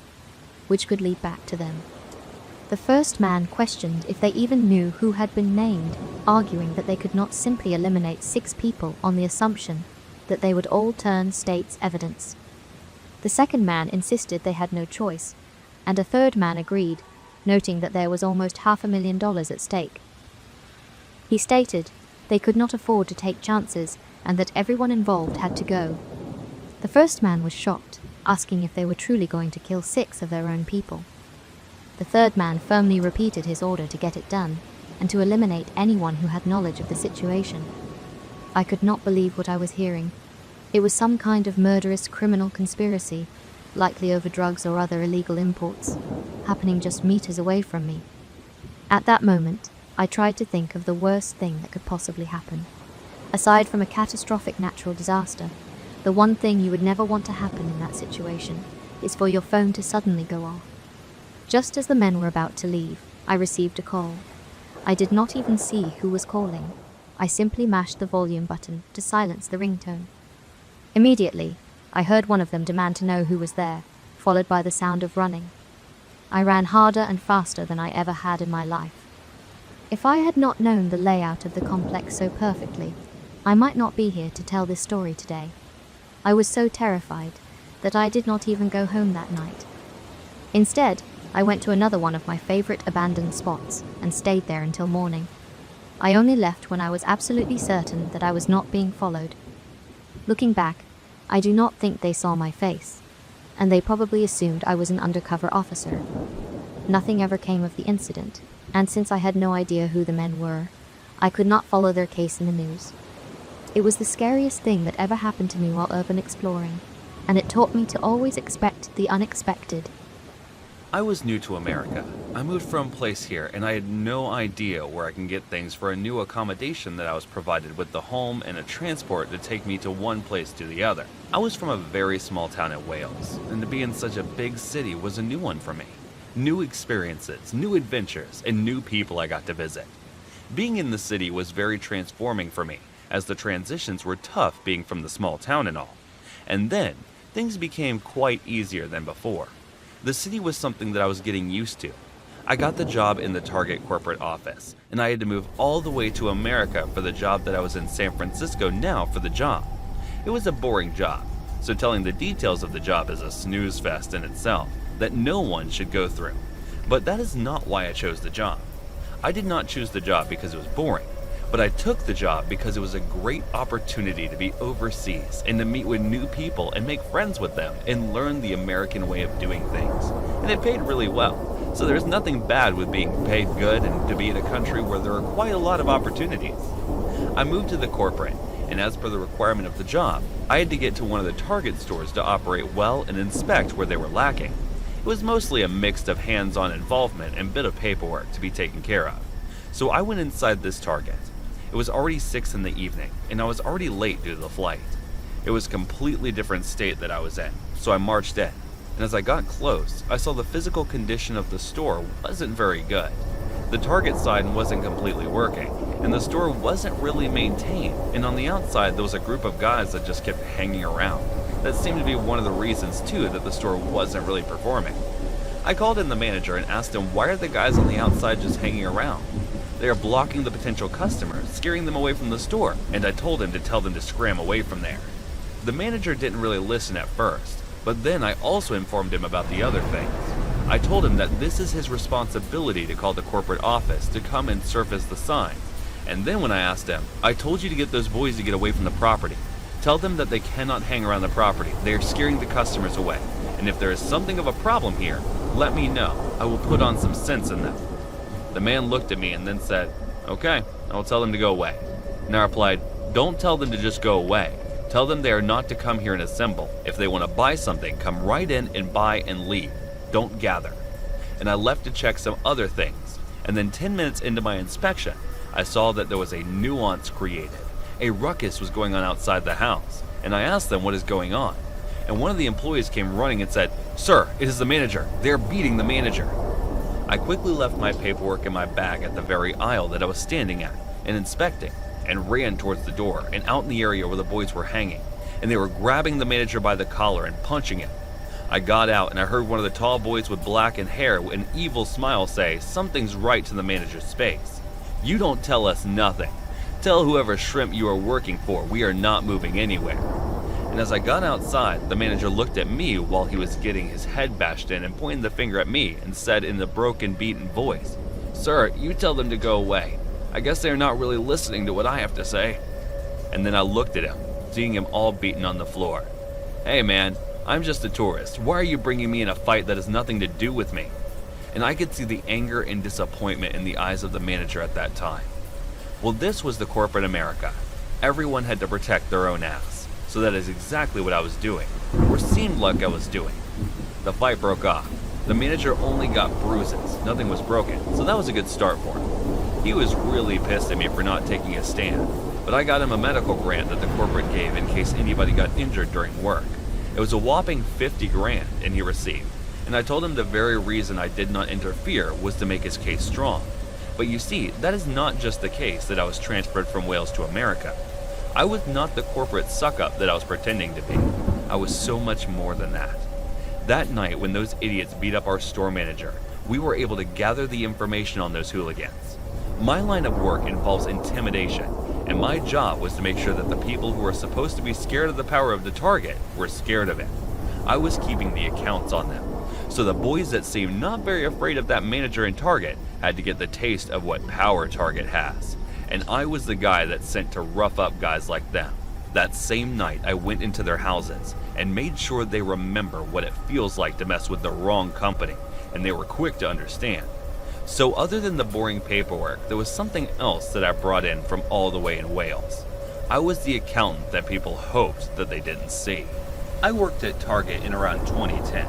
which could lead back to them. The first man questioned if they even knew who had been named, arguing that they could not simply eliminate 6 people on the assumption that they would all turn state's evidence. The second man insisted they had no choice, and a third man agreed, noting that there was almost $500,000 at stake. He stated they could not afford to take chances and that everyone involved had to go. The first man was shocked, asking if they were truly going to kill 6 of their own people. The third man firmly repeated his order to get it done and to eliminate anyone who had knowledge of the situation. I could not believe what I was hearing. It was some kind of murderous criminal conspiracy, likely over drugs or other illegal imports, happening just meters away from me. At that moment, I tried to think of the worst thing that could possibly happen. Aside from a catastrophic natural disaster, the one thing you would never want to happen in that situation is for your phone to suddenly go off. Just as the men were about to leave, I received a call. I did not even see who was calling. I simply mashed the volume button to silence the ringtone. Immediately, I heard one of them demand to know who was there, followed by the sound of running. I ran harder and faster than I ever had in my life. If I had not known the layout of the complex so perfectly, I might not be here to tell this story today. I was so terrified that I did not even go home that night. Instead, I went to another one of my favorite abandoned spots and stayed there until morning. I only left when I was absolutely certain that I was not being followed. Looking back, I do not think they saw my face, and they probably assumed I was an undercover officer. Nothing ever came of the incident, and since I had no idea who the men were, I could not follow their case in the news. It was the scariest thing that ever happened to me while urban exploring, and it taught me to always expect the unexpected. I was new to America. I moved from a place here and I had no idea where I can get things for a new accommodation that I was provided with the home and a transport to take me to one place to the other. I was from a very small town in Wales, and to be in such a big city was a new one for me. New experiences, new adventures, and new people I got to visit. Being in the city was very transforming for me, as the transitions were tough being from the small town and all. And then, things became quite easier than before. The city was something that I was getting used to. I got the job in the Target corporate office, and I had to move all the way to America for the job that I was in San Francisco now for the job. It was a boring job, so telling the details of the job is a snooze fest in itself that no one should go through. But that is not why I chose the job. I did not choose the job because it was boring, but I took the job because it was a great opportunity to be overseas and to meet with new people and make friends with them and learn the American way of doing things. And it paid really well, so there's nothing bad with being paid good and to be in a country where there are quite a lot of opportunities. I moved to the corporate, and as per the requirement of the job, I had to get to one of the Target stores to operate well and inspect where they were lacking. It was mostly a mix of hands-on involvement and a bit of paperwork to be taken care of. So I went inside this Target. It was already 6 in the evening, and I was already late due to the flight. It was a completely different state that I was in, so I marched in. And as I got close, I saw the physical condition of the store wasn't very good. The Target side wasn't completely working, and the store wasn't really maintained, and on the outside there was a group of guys that just kept hanging around. That seemed to be one of the reasons too that the store wasn't really performing. I called in the manager and asked him why are the guys on the outside just hanging around? They are blocking the potential customers, scaring them away from the store, and I told him to tell them to scram away from there. The manager didn't really listen at first, but then I also informed him about the other things. I told him that this is his responsibility to call the corporate office to come and surface the sign. And then when I asked him, I told you to get those boys to get away from the property. Tell them that they cannot hang around the property. They are scaring the customers away. And if there is something of a problem here, let me know. I will put on some sense in them. The man looked at me and then said, okay, I will tell them to go away. And I replied, don't tell them to just go away. Tell them they are not to come here and assemble. If they want to buy something, come right in and buy and leave. Don't gather. And I left to check some other things. And then 10 minutes into my inspection, I saw that there was a nuance created. A ruckus was going on outside the house. And I asked them what is going on. And one of the employees came running and said, sir, it is the manager. They are beating the manager. I quickly left my paperwork in my bag at the very aisle that I was standing at and inspecting, and ran towards the door and out in the area where the boys were hanging, and they were grabbing the manager by the collar and punching him. I got out and I heard one of the tall boys with blackened hair with an evil smile say, "Something's right," to the manager's face. "You don't tell us nothing. Tell whoever shrimp you are working for we are not moving anywhere." And as I got outside, the manager looked at me while he was getting his head bashed in and pointed the finger at me and said in a broken, beaten voice, "Sir, you tell them to go away. I guess they are not really listening to what I have to say." And then I looked at him, seeing him all beaten on the floor. "Hey man, I'm just a tourist. Why are you bringing me in a fight that has nothing to do with me?" And I could see the anger and disappointment in the eyes of the manager at that time. Well, this was the corporate America. Everyone had to protect their own ass. So that is exactly what I was doing, or seemed like I was doing. The fight broke off. The manager only got bruises, nothing was broken, so that was a good start for him. He was really pissed at me for not taking a stand, but I got him a medical grant that the corporate gave in case anybody got injured during work. It was a whopping 50 grand, and he received. And I told him the very reason I did not interfere was to make his case strong. But you see, that is not just the case that I was transferred from Wales to America. I was not the corporate suck-up that I was pretending to be. I was so much more than that. That night, when those idiots beat up our store manager, we were able to gather the information on those hooligans. My line of work involves intimidation, and my job was to make sure that the people who were supposed to be scared of the power of the Target were scared of it. I was keeping the accounts on them. So the boys that seemed not very afraid of that manager in Target had to get the taste of what power Target has. And I was the guy that's sent to rough up guys like them. That same night, I went into their houses and made sure they remember what it feels like to mess with the wrong company, and they were quick to understand. So other than the boring paperwork, there was something else that I brought in from all the way in Wales. I was the accountant that people hoped that they didn't see. I worked at Target in around 2010.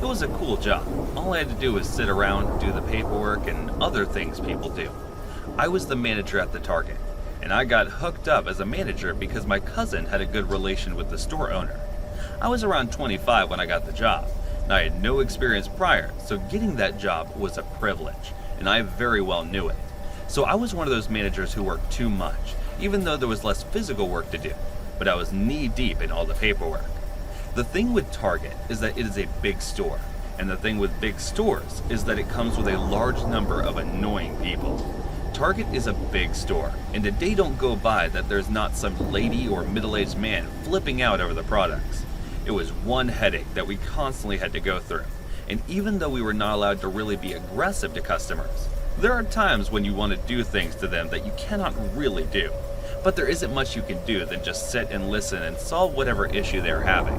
It was a cool job. All I had to do was sit around, do the paperwork, and other things people do. I was the manager at the Target, and I got hooked up as a manager because my cousin had a good relation with the store owner. I was around 25 when I got the job, and I had no experience prior, so getting that job was a privilege, and I very well knew it. So I was one of those managers who worked too much, even though there was less physical work to do, but I was knee-deep in all the paperwork. The thing with Target is that it is a big store, and the thing with big stores is that it comes with a large number of annoying people. Target is a big store, and a day don't go by that there's not some lady or middle-aged man flipping out over the products. It was one headache that we constantly had to go through, and even though we were not allowed to really be aggressive to customers, there are times when you want to do things to them that you cannot really do. But there isn't much you can do than just sit and listen and solve whatever issue they're having.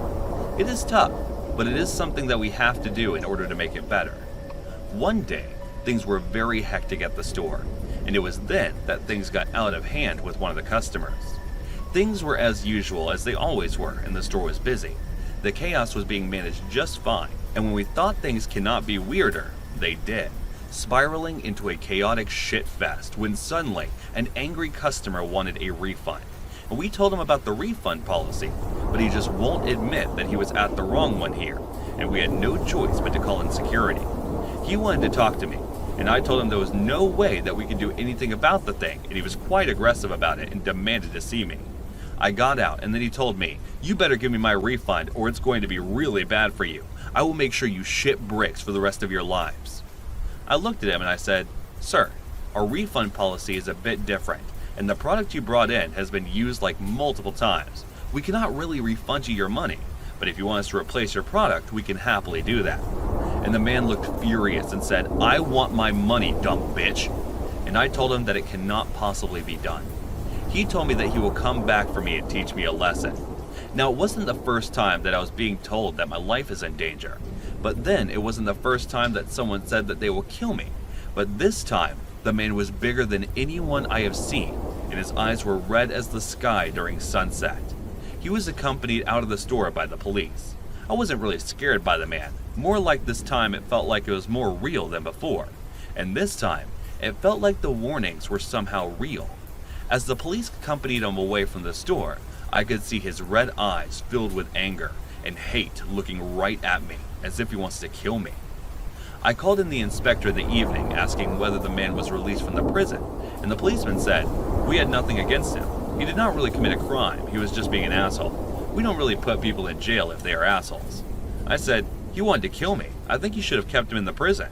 It is tough, but it is something that we have to do in order to make it better. One day, things were very hectic at the store, and it was then that things got out of hand with one of the customers. Things were as usual as they always were, and the store was busy. The chaos was being managed just fine, and when we thought things cannot be weirder, they did, spiraling into a chaotic shitfest when suddenly an angry customer wanted a refund. And we told him about the refund policy, but he just won't admit that he was at the wrong one here, and we had no choice but to call in security. He wanted to talk to me, and I told him there was no way that we could do anything about the thing, and he was quite aggressive about it and demanded to see me. I got out, and then he told me, "You better give me my refund or it's going to be really bad for you. I will make sure you shit bricks for the rest of your lives." I looked at him and I said, "Sir, our refund policy is a bit different, and the product you brought in has been used like multiple times. We cannot really refund you your money, but if you want us to replace your product, we can happily do that." And the man looked furious and said, "I want my money, dumb bitch." And I told him that it cannot possibly be done. He told me that he will come back for me and teach me a lesson. Now, it wasn't the first time that I was being told that my life is in danger, but then it wasn't the first time that someone said that they will kill me. But this time, the man was bigger than anyone I have seen, and his eyes were red as the sky during sunset. He was accompanied out of the store by the police. I wasn't really scared by the man. More like this time it felt like it was more real than before. And this time, it felt like the warnings were somehow real. As the police accompanied him away from the store, I could see his red eyes filled with anger and hate looking right at me, as if he wants to kill me. I called in the inspector in the evening asking whether the man was released from the prison, and the policeman said, "We had nothing against him. He did not really commit a crime, he was just being an asshole. We don't really put people in jail if they are assholes." I said, He wanted to kill me. I think you should have kept him in the prison."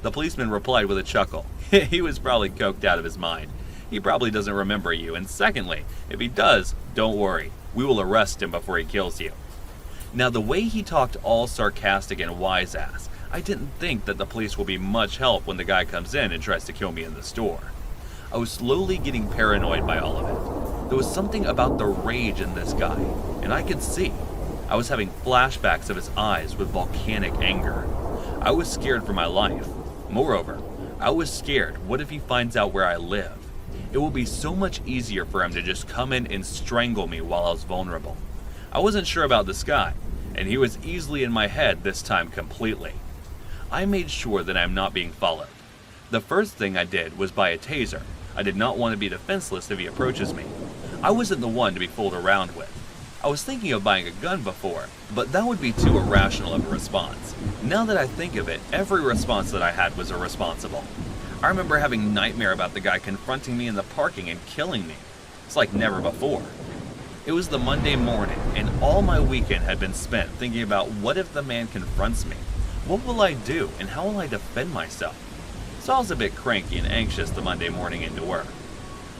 The policeman replied with a chuckle. "He was probably coked out of his mind. He probably doesn't remember you, and secondly, if he does, don't worry. We will arrest him before he kills you." Now, the way he talked all sarcastic and wise-ass, I didn't think that the police will be much help when the guy comes in and tries to kill me in the store. I was slowly getting paranoid by all of it. There was something about the rage in this guy, and I could see. I was having flashbacks of his eyes with volcanic anger. I was scared for my life. Moreover, I was scared, what if he finds out where I live? It will be so much easier for him to just come in and strangle me while I was vulnerable. I wasn't sure about this guy, and he was easily in my head this time completely. I made sure that I'm not being followed. The first thing I did was buy a taser. I did not want to be defenseless if he approaches me. I wasn't the one to be fooled around with. I was thinking of buying a gun before, but that would be too irrational of a response. Now that I think of it, every response that I had was irresponsible. I remember having a nightmare about the guy confronting me in the parking and killing me. It's like never before. It was the Monday morning, and all my weekend had been spent thinking about what if the man confronts me? What will I do, and how will I defend myself? So I was a bit cranky and anxious the Monday morning into work.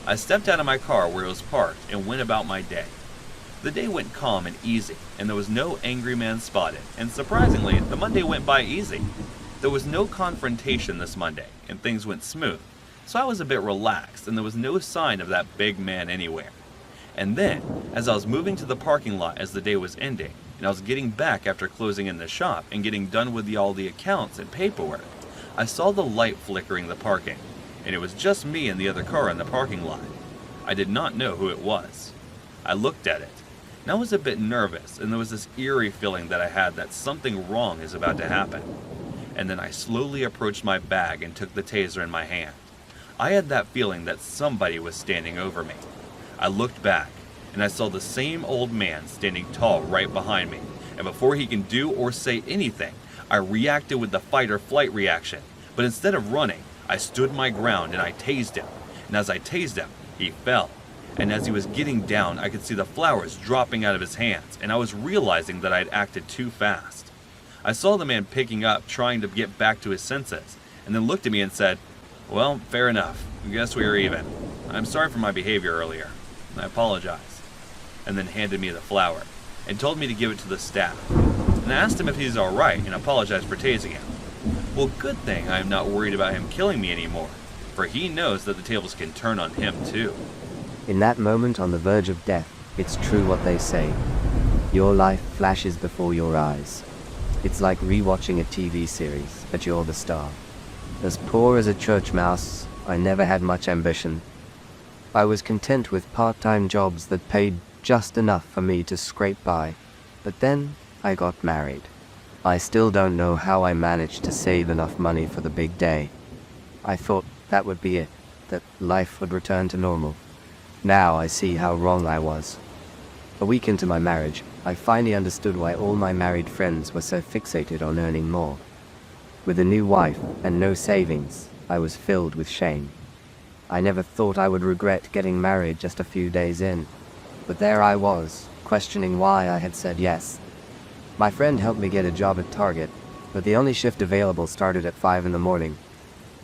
I stepped out of my car where it was parked and went about my day. The day went calm and easy, and there was no angry man spotted, and surprisingly, the Monday went by easy. There was no confrontation this Monday, and things went smooth, so I was a bit relaxed, and there was no sign of that big man anywhere. And then, as I was moving to the parking lot as the day was ending, and I was getting back after closing in the shop and getting done with all the accounts and paperwork, I saw the light flickering the parking, and it was just me and the other car in the parking lot. I did not know who it was. I looked at it, and I was a bit nervous, and there was this eerie feeling that I had that something wrong is about to happen. And then I slowly approached my bag and took the taser in my hand. I had that feeling that somebody was standing over me. I looked back, and I saw the same old man standing tall right behind me, and before he can do or say anything, I reacted with the fight or flight reaction. But instead of running, I stood my ground and I tased him. And as I tased him, he fell. And as he was getting down, I could see the flowers dropping out of his hands, and I was realizing that I had acted too fast. I saw the man picking up, trying to get back to his senses, and then looked at me and said, "Well, fair enough. I guess we are even. I'm sorry for my behavior earlier. I apologize." And then handed me the flower, and told me to give it to the staff. And I asked him if he's alright, and apologized for tasing him. Well, good thing I am not worried about him killing me anymore, for he knows that the tables can turn on him too. In that moment on the verge of death, it's true what they say. Your life flashes before your eyes. It's like rewatching a TV series, but you're the star. As poor as a church mouse, I never had much ambition. I was content with part-time jobs that paid just enough for me to scrape by. But then I got married. I still don't know how I managed to save enough money for the big day. I thought that would be it, that life would return to normal. Now I see how wrong I was. A week into my marriage, I finally understood why all my married friends were so fixated on earning more. With a new wife and no savings, I was filled with shame. I never thought I would regret getting married just a few days in. But there I was, questioning why I had said yes. My friend helped me get a job at Target, but the only shift available started at 5 in the morning.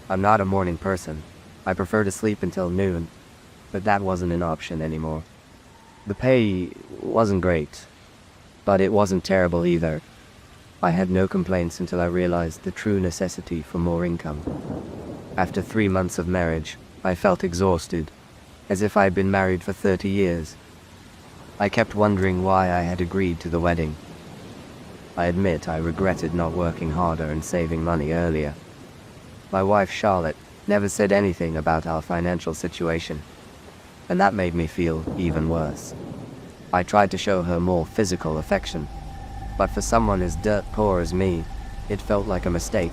I'm not a morning person. I prefer to sleep until noon, but that wasn't an option anymore. The pay wasn't great, but it wasn't terrible either. I had no complaints until I realized the true necessity for more income. After 3 months of marriage, I felt exhausted, as if I'd been married for 30 years. I kept wondering why I had agreed to the wedding. I admit I regretted not working harder and saving money earlier. My wife, Charlotte, never said anything about our financial situation, and that made me feel even worse. I tried to show her more physical affection, but for someone as dirt poor as me, it felt like a mistake.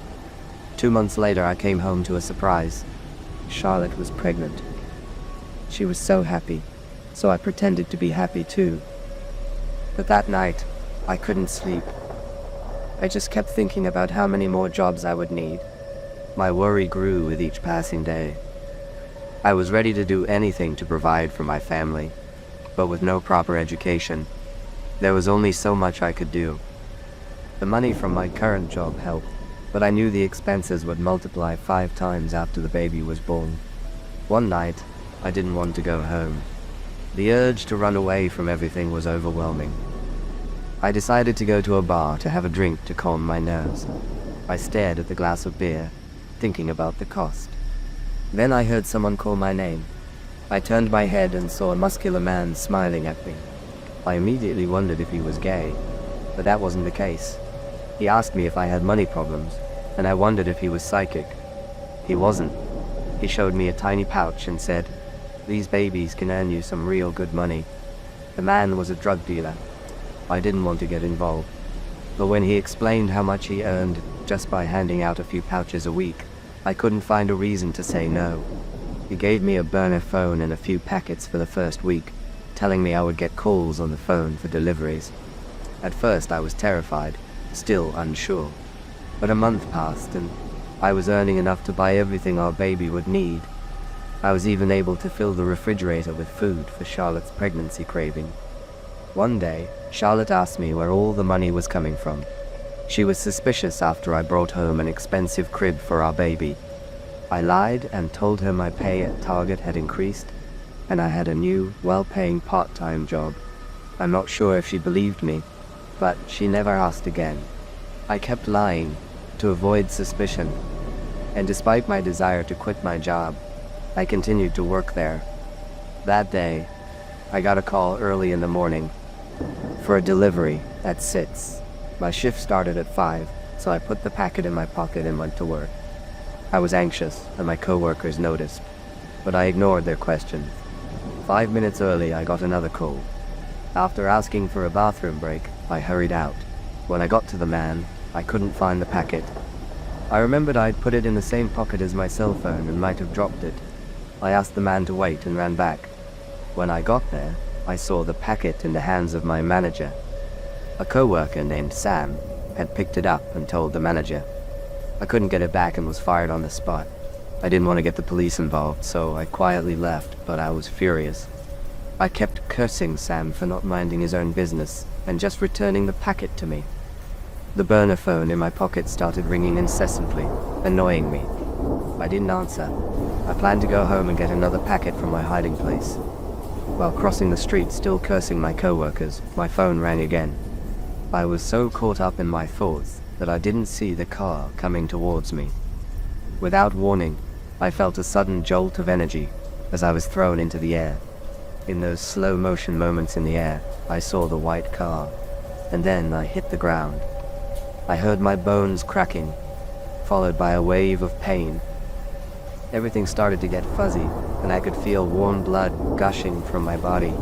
2 months later, I came home to a surprise. Charlotte was pregnant. She was so happy, so I pretended to be happy too. But that night, I couldn't sleep. I just kept thinking about how many more jobs I would need. My worry grew with each passing day. I was ready to do anything to provide for my family, but with no proper education, there was only so much I could do. The money from my current job helped, but I knew the expenses would multiply 5 times after the baby was born. One night, I didn't want to go home. The urge to run away from everything was overwhelming. I decided to go to a bar to have a drink to calm my nerves. I stared at the glass of beer, thinking about the cost. Then I heard someone call my name. I turned my head and saw a muscular man smiling at me. I immediately wondered if he was gay, but that wasn't the case. He asked me if I had money problems, and I wondered if he was psychic. He wasn't. He showed me a tiny pouch and said, "These babies can earn you some real good money." The man was a drug dealer. I didn't want to get involved, but when he explained how much he earned just by handing out a few pouches a week, I couldn't find a reason to say no. He gave me a burner phone and a few packets for the first week, telling me I would get calls on the phone for deliveries. At first I was terrified, still unsure. But a month passed and I was earning enough to buy everything our baby would need. I was even able to fill the refrigerator with food for Charlotte's pregnancy craving. One day, Charlotte asked me where all the money was coming from. She was suspicious after I brought home an expensive crib for our baby. I lied and told her my pay at Target had increased, and I had a new, well-paying part-time job. I'm not sure if she believed me, but she never asked again. I kept lying to avoid suspicion, and despite my desire to quit my job, I continued to work there. That day, I got a call early in the morning for a delivery at 6. My shift started at 5, so I put the packet in my pocket and went to work. I was anxious, and my coworkers noticed, but I ignored their questions. 5 minutes early, I got another call. After asking for a bathroom break, I hurried out. When I got to the man, I couldn't find the packet. I remembered I'd put it in the same pocket as my cell phone and might have dropped it. I asked the man to wait and ran back. When I got there, I saw the packet in the hands of my manager. A coworker named Sam had picked it up and told the manager. I couldn't get it back and was fired on the spot. I didn't want to get the police involved, so I quietly left, but I was furious. I kept cursing Sam for not minding his own business and just returning the packet to me. The burner phone in my pocket started ringing incessantly, annoying me. I didn't answer. I planned to go home and get another packet from my hiding place. While crossing the street, still cursing my coworkers, my phone rang again. I was so caught up in my thoughts that I didn't see the car coming towards me. Without warning, I felt a sudden jolt of energy as I was thrown into the air. In those slow motion moments in the air, I saw the white car, and then I hit the ground. I heard my bones cracking, followed by a wave of pain. Everything started to get fuzzy, and I could feel warm blood gushing from my body.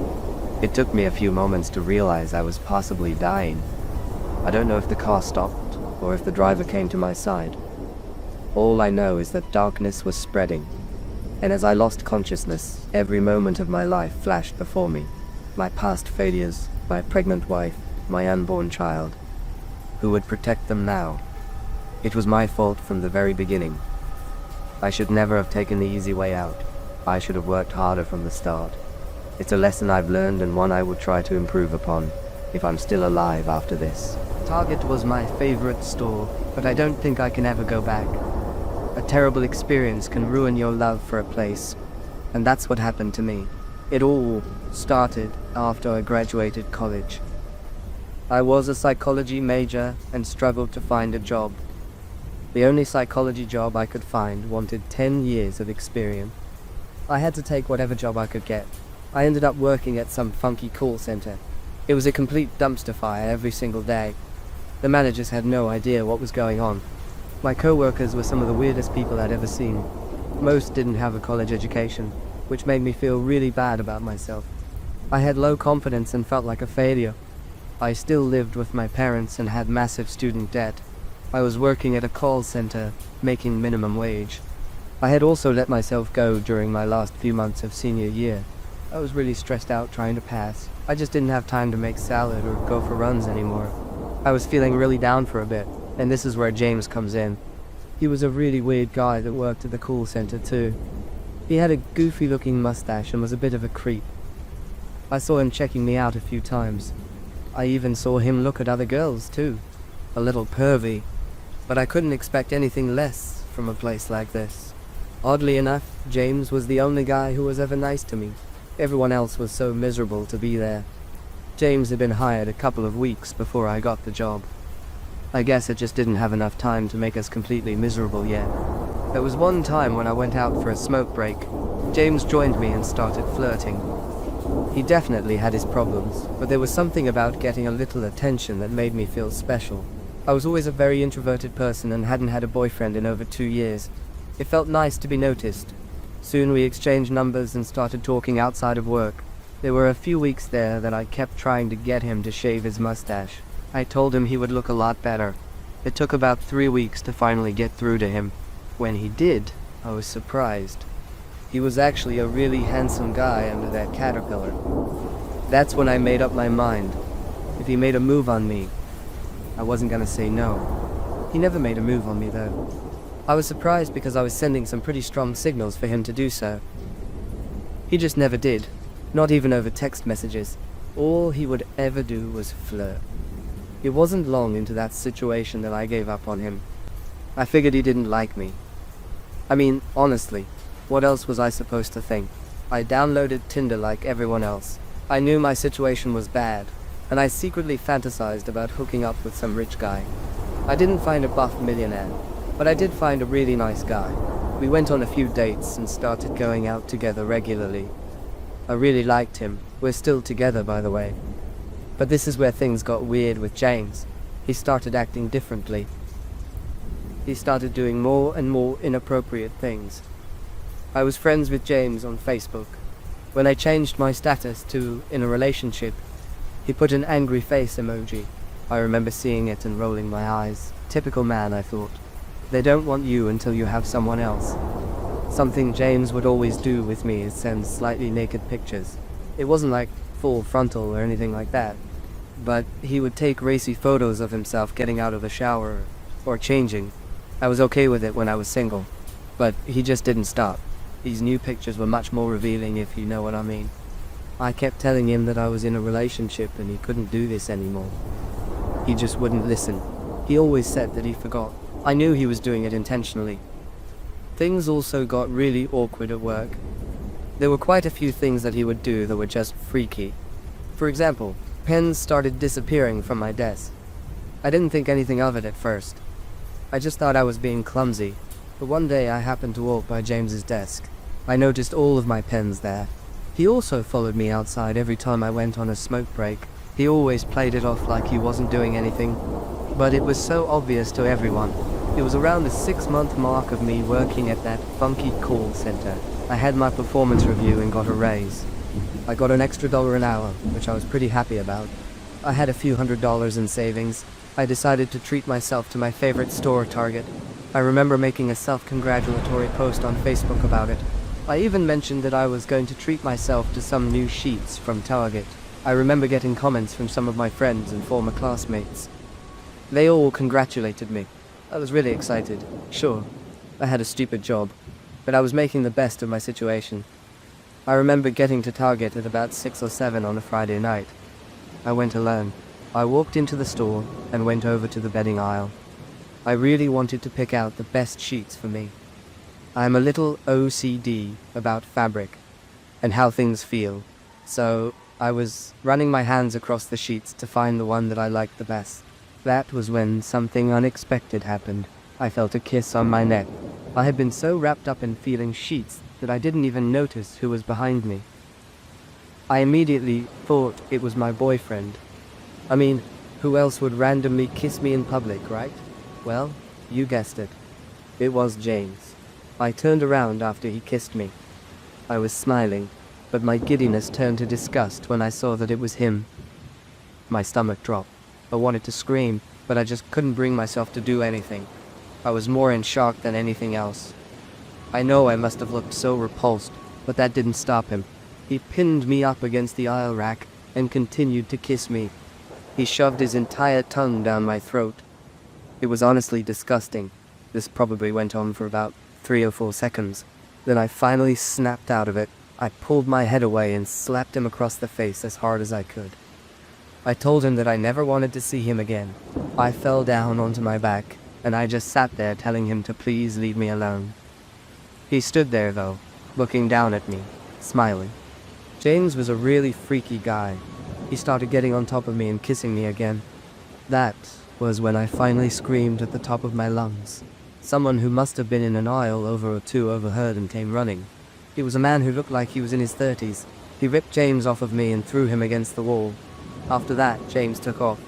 It took me a few moments to realize I was possibly dying. I don't know if the car stopped, or if the driver came to my side. All I know is that darkness was spreading, and as I lost consciousness, every moment of my life flashed before me. My past failures, my pregnant wife, my unborn child. Who would protect them now? It was my fault from the very beginning. I should never have taken the easy way out. I should have worked harder from the start. It's a lesson I've learned and one I will try to improve upon, if I'm still alive after this. Target was my favorite store, but I don't think I can ever go back. A terrible experience can ruin your love for a place, and that's what happened to me. It all started after I graduated college. I was a psychology major and struggled to find a job. The only psychology job I could find wanted 10 years of experience. I had to take whatever job I could get. I ended up working at some funky call center. It was a complete dumpster fire every single day. The managers had no idea what was going on. My co-workers were some of the weirdest people I'd ever seen. Most didn't have a college education, which made me feel really bad about myself. I had low confidence and felt like a failure. I still lived with my parents and had massive student debt. I was working at a call center, making minimum wage. I had also let myself go during my last few months of senior year. I was really stressed out trying to pass. I just didn't have time to make salad or go for runs anymore. I was feeling really down for a bit, and this is where James comes in. He was a really weird guy that worked at the call center too. He had a goofy looking mustache and was a bit of a creep. I saw him checking me out a few times. I even saw him look at other girls too. a little pervy, but I couldn't expect anything less from a place like this. Oddly enough, James was the only guy who was ever nice to me. Everyone else was so miserable to be there. James had been hired a couple of weeks before I got the job. I guess it just didn't have enough time to make us completely miserable yet. There was one time when I went out for a smoke break. James joined me and started flirting. He definitely had his problems, but there was something about getting a little attention that made me feel special. I was always a very introverted person and hadn't had a boyfriend in over 2 years. It felt nice to be noticed. Soon we exchanged numbers and started talking outside of work. There were a few weeks there that I kept trying to get him to shave his mustache. I told him he would look a lot better. It took about 3 weeks to finally get through to him. When he did, I was surprised. He was actually a really handsome guy under that caterpillar. That's when I made up my mind. If he made a move on me, I wasn't gonna say no. He never made a move on me though. I was surprised because I was sending some pretty strong signals for him to do so. He just never did, not even over text messages. All he would ever do was flirt. It wasn't long into that situation that I gave up on him. I figured he didn't like me. I mean, honestly, what else was I supposed to think? I downloaded Tinder like everyone else. I knew my situation was bad, and I secretly fantasized about hooking up with some rich guy. I didn't find a buff millionaire, but I did find a really nice guy. We went on a few dates and started going out together regularly. I really liked him. We're still together, by the way. But this is where things got weird with James. He started acting differently. He started doing more and more inappropriate things. I was friends with James on Facebook. When I changed my status to in a relationship, he put an angry face emoji. I remember seeing it and rolling my eyes. Typical man, I thought. They don't want you until you have someone else. Something James would always do with me is send slightly naked pictures. It wasn't like full frontal or anything like that, but he would take racy photos of himself getting out of the shower or changing. I was okay with it when I was single, but he just didn't stop. These new pictures were much more revealing, if you know what I mean. I kept telling him that I was in a relationship and he couldn't do this anymore. He just wouldn't listen. He always said that he forgot. I knew he was doing it intentionally. Things also got really awkward at work. There were quite a few things that he would do that were just freaky. For example, pens started disappearing from my desk. I didn't think anything of it at first. I just thought I was being clumsy. But one day I happened to walk by James's desk. I noticed all of my pens there. He also followed me outside every time I went on a smoke break. He always played it off like he wasn't doing anything, but it was so obvious to everyone. It was around the 6-month mark of me working at that funky call center. I had my performance review and got a raise. I got an extra $1 an hour, which I was pretty happy about. I had a few $100s in savings. I decided to treat myself to my favorite store, Target. I remember making a self-congratulatory post on Facebook about it. I even mentioned that I was going to treat myself to some new sheets from Target. I remember getting comments from some of my friends and former classmates. They all congratulated me. I was really excited. Sure, I had a stupid job, but I was making the best of my situation. I remember getting to Target at about 6 or 7 on a Friday night. I went alone. I walked into the store and went over to the bedding aisle. I really wanted to pick out the best sheets for me. I'm a little OCD about fabric and how things feel, so I was running my hands across the sheets to find the one that I liked the best. That was when something unexpected happened. I felt a kiss on my neck. I had been so wrapped up in feeling sheets that I didn't even notice who was behind me. I immediately thought it was my boyfriend. I mean, who else would randomly kiss me in public, right? Well, you guessed it. It was James. I turned around after he kissed me. I was smiling, but my giddiness turned to disgust when I saw that it was him. My stomach dropped. I wanted to scream, but I just couldn't bring myself to do anything. I was more in shock than anything else. I know I must have looked so repulsed, but that didn't stop him. He pinned me up against the aisle rack and continued to kiss me. He shoved his entire tongue down my throat. It was honestly disgusting. This probably went on for about 3 or 4 seconds. Then I finally snapped out of it. I pulled my head away and slapped him across the face as hard as I could. I told him that I never wanted to see him again. I fell down onto my back, and I just sat there telling him to please leave me alone. He stood there, though, looking down at me, smiling. James was a really freaky guy. He started getting on top of me and kissing me again. That was when I finally screamed at the top of my lungs. Someone who must have been in an aisle over or two overheard and came running. He was a man who looked like he was in his 30s. He ripped James off of me and threw him against the wall. After that, James took off.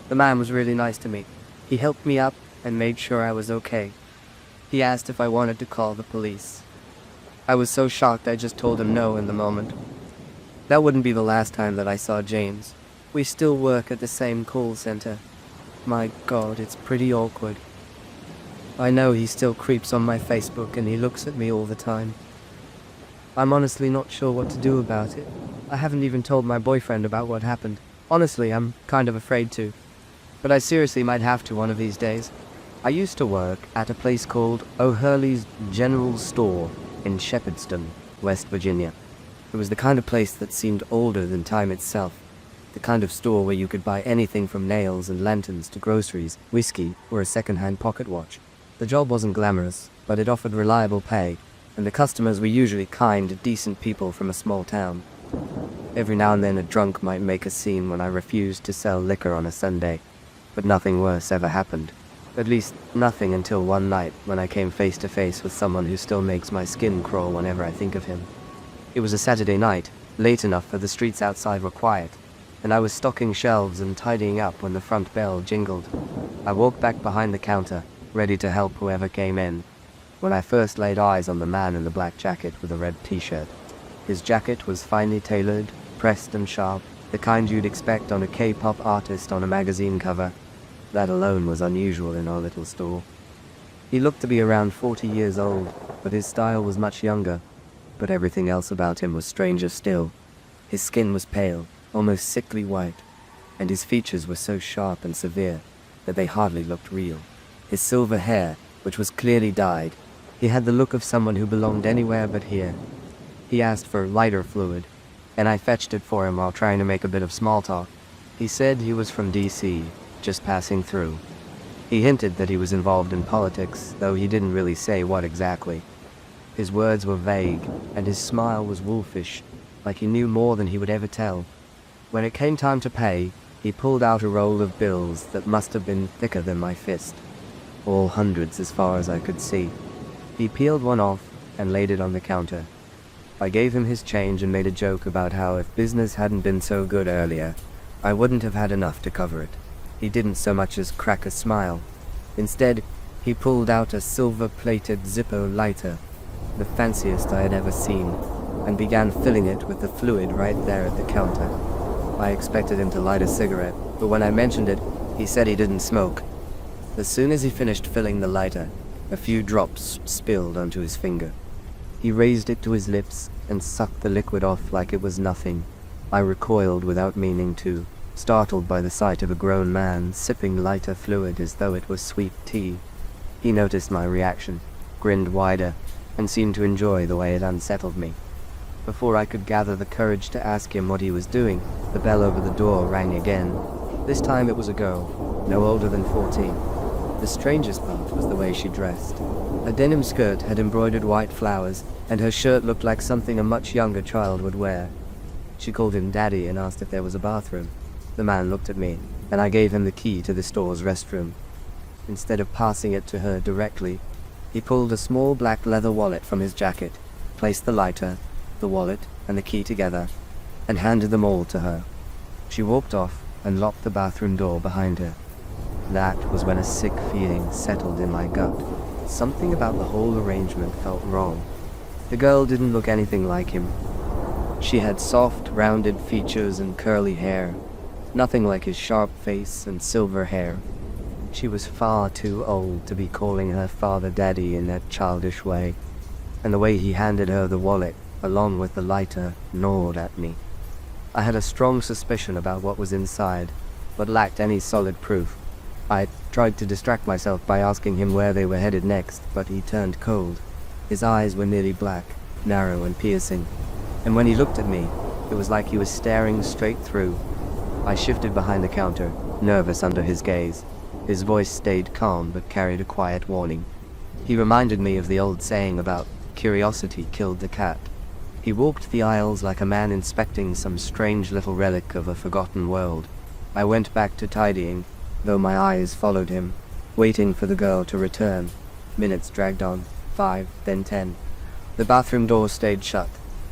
The man was really nice to me. He helped me up and made sure I was okay. He asked if I wanted to call the police. I was so shocked I just told him no in the moment. That wouldn't be the last time that I saw James. We still work at the same call center. My God, it's pretty awkward. I know he still creeps on my Facebook and he looks at me all the time. I'm honestly not sure what to do about it. I haven't even told my boyfriend about what happened. Honestly, I'm kind of afraid to. But I seriously might have to one of these days. I used to work at a place called O'Hurley's General Store in Shepherdston, West Virginia. It was the kind of place that seemed older than time itself. The kind of store where you could buy anything from nails and lanterns to groceries, whiskey, or a second-hand pocket watch. The job wasn't glamorous, but it offered reliable pay, and the customers were usually kind, decent people from a small town. Every now and then a drunk might make a scene when I refused to sell liquor on a Sunday, but nothing worse ever happened. At least, nothing until one night when I came face to face with someone who still makes my skin crawl whenever I think of him. It was a Saturday night, late enough for the streets outside were quiet, and I was stocking shelves and tidying up when the front bell jingled. I walked back behind the counter, ready to help whoever came in, when I first laid eyes on the man in the black jacket with a red t-shirt. His jacket was finely tailored, pressed and sharp, the kind you'd expect on a K-pop artist on a magazine cover. That alone was unusual in our little store. He looked to be around 40 years old, but his style was much younger. But everything else about him was stranger still. His skin was pale, almost sickly white, and his features were so sharp and severe that they hardly looked real. His silver hair, which was clearly dyed, he had the look of someone who belonged anywhere but here. He asked for lighter fluid, and I fetched it for him while trying to make a bit of small talk. He said he was from D.C., just passing through. He hinted that he was involved in politics, though he didn't really say what exactly. His words were vague, and his smile was wolfish, like he knew more than he would ever tell. When it came time to pay, he pulled out a roll of bills that must have been thicker than my fist. All hundreds as far as I could see. He peeled one off and laid it on the counter. I gave him his change and made a joke about how if business hadn't been so good earlier, I wouldn't have had enough to cover it. He didn't so much as crack a smile. Instead, he pulled out a silver-plated Zippo lighter, the fanciest I had ever seen, and began filling it with the fluid right there at the counter. I expected him to light a cigarette, but when I mentioned it, he said he didn't smoke. As soon as he finished filling the lighter, a few drops spilled onto his finger. He raised it to his lips and sucked the liquid off like it was nothing. I recoiled without meaning to, startled by the sight of a grown man sipping lighter fluid as though it was sweet tea. He noticed my reaction, grinned wider, and seemed to enjoy the way it unsettled me. Before I could gather the courage to ask him what he was doing, the bell over the door rang again. This time it was a girl, no older than 14. The strangest part was the way she dressed. Her denim skirt had embroidered white flowers, and her shirt looked like something a much younger child would wear. She called him Daddy and asked if there was a bathroom. The man looked at me, and I gave him the key to the store's restroom. Instead of passing it to her directly, he pulled a small black leather wallet from his jacket, placed the lighter, the wallet, and the key together, and handed them all to her. She walked off and locked the bathroom door behind her. That was when a sick feeling settled in my gut. Something about the whole arrangement felt wrong. The girl didn't look anything like him. She had soft, rounded features and curly hair, nothing like his sharp face and silver hair. She was far too old to be calling her father Daddy in that childish way, and the way he handed her the wallet, along with the lighter, gnawed at me. I had a strong suspicion about what was inside, but lacked any solid proof. I tried to distract myself by asking him where they were headed next, but he turned cold. His eyes were nearly black, narrow and piercing, and when he looked at me, it was like he was staring straight through. I shifted behind the counter, nervous under his gaze. His voice stayed calm but carried a quiet warning. He reminded me of the old saying about curiosity killed the cat. He walked the aisles like a man inspecting some strange little relic of a forgotten world. I went back to tidying, though my eyes followed him, waiting for the girl to return. Minutes dragged on, 5, then 10. The bathroom door stayed shut.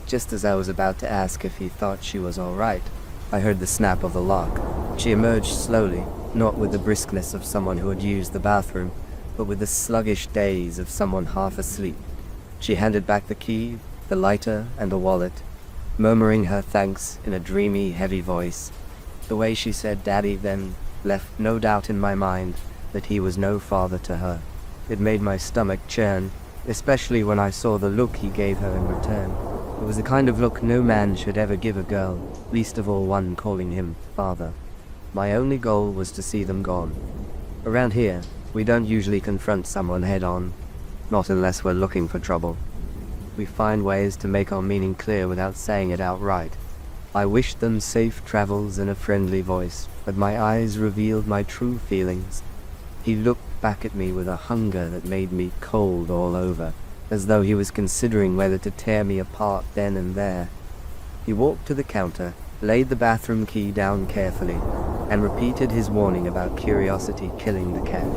Just as I was about to ask if he thought she was all right, I heard the snap of the lock. She emerged slowly, not with the briskness of someone who had used the bathroom, but with the sluggish daze of someone half asleep. She handed back the key, the lighter, and the wallet, murmuring her thanks in a dreamy, heavy voice. The way she said "Daddy" then left no doubt in my mind that he was no father to her. It made my stomach churn, especially when I saw the look he gave her in return. It was the kind of look no man should ever give a girl, least of all one calling him father. My only goal was to see them gone. Around here, we don't usually confront someone head-on, not unless we're looking for trouble. We find ways to make our meaning clear without saying it outright. I wished them safe travels in a friendly voice, but my eyes revealed my true feelings. He looked back at me with a hunger that made me cold all over, as though he was considering whether to tear me apart then and there. He walked to the counter, laid the bathroom key down carefully, and repeated his warning about curiosity killing the cat.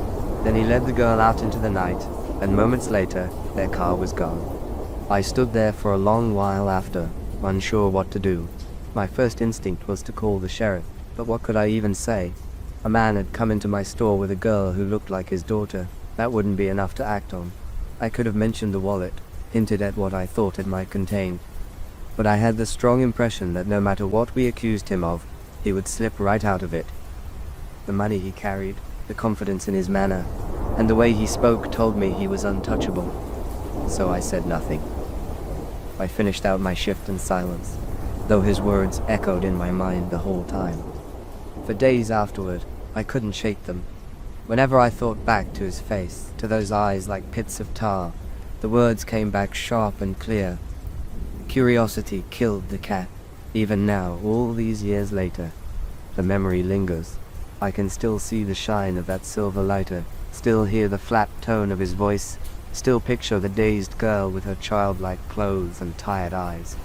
Then he led the girl out into the night, and moments later, their car was gone. I stood there for a long while after, unsure what to do. My first instinct was to call the sheriff, but what could I even say? A man had come into my store with a girl who looked like his daughter. That wouldn't be enough to act on. I could have mentioned the wallet, hinted at what I thought it might contain. But I had the strong impression that no matter what we accused him of, he would slip right out of it. The money he carried, the confidence in his manner, and the way he spoke told me he was untouchable. So I said nothing. I finished out my shift in silence, though his words echoed in my mind the whole time. For days afterward, I couldn't shake them. Whenever I thought back to his face, to those eyes like pits of tar, the words came back sharp and clear. Curiosity killed the cat. Even now, all these years later, the memory lingers. I can still see the shine of that silver lighter, still hear the flat tone of his voice, still picture the dazed girl with her childlike clothes and tired eyes.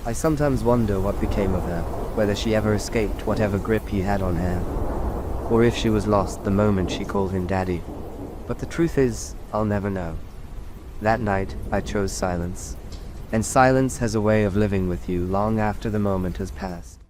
I sometimes wonder what became of her, whether she ever escaped whatever grip he had on her, or if she was lost the moment she called him Daddy. But the truth is, I'll never know. That night, I chose silence. And silence has a way of living with you long after the moment has passed.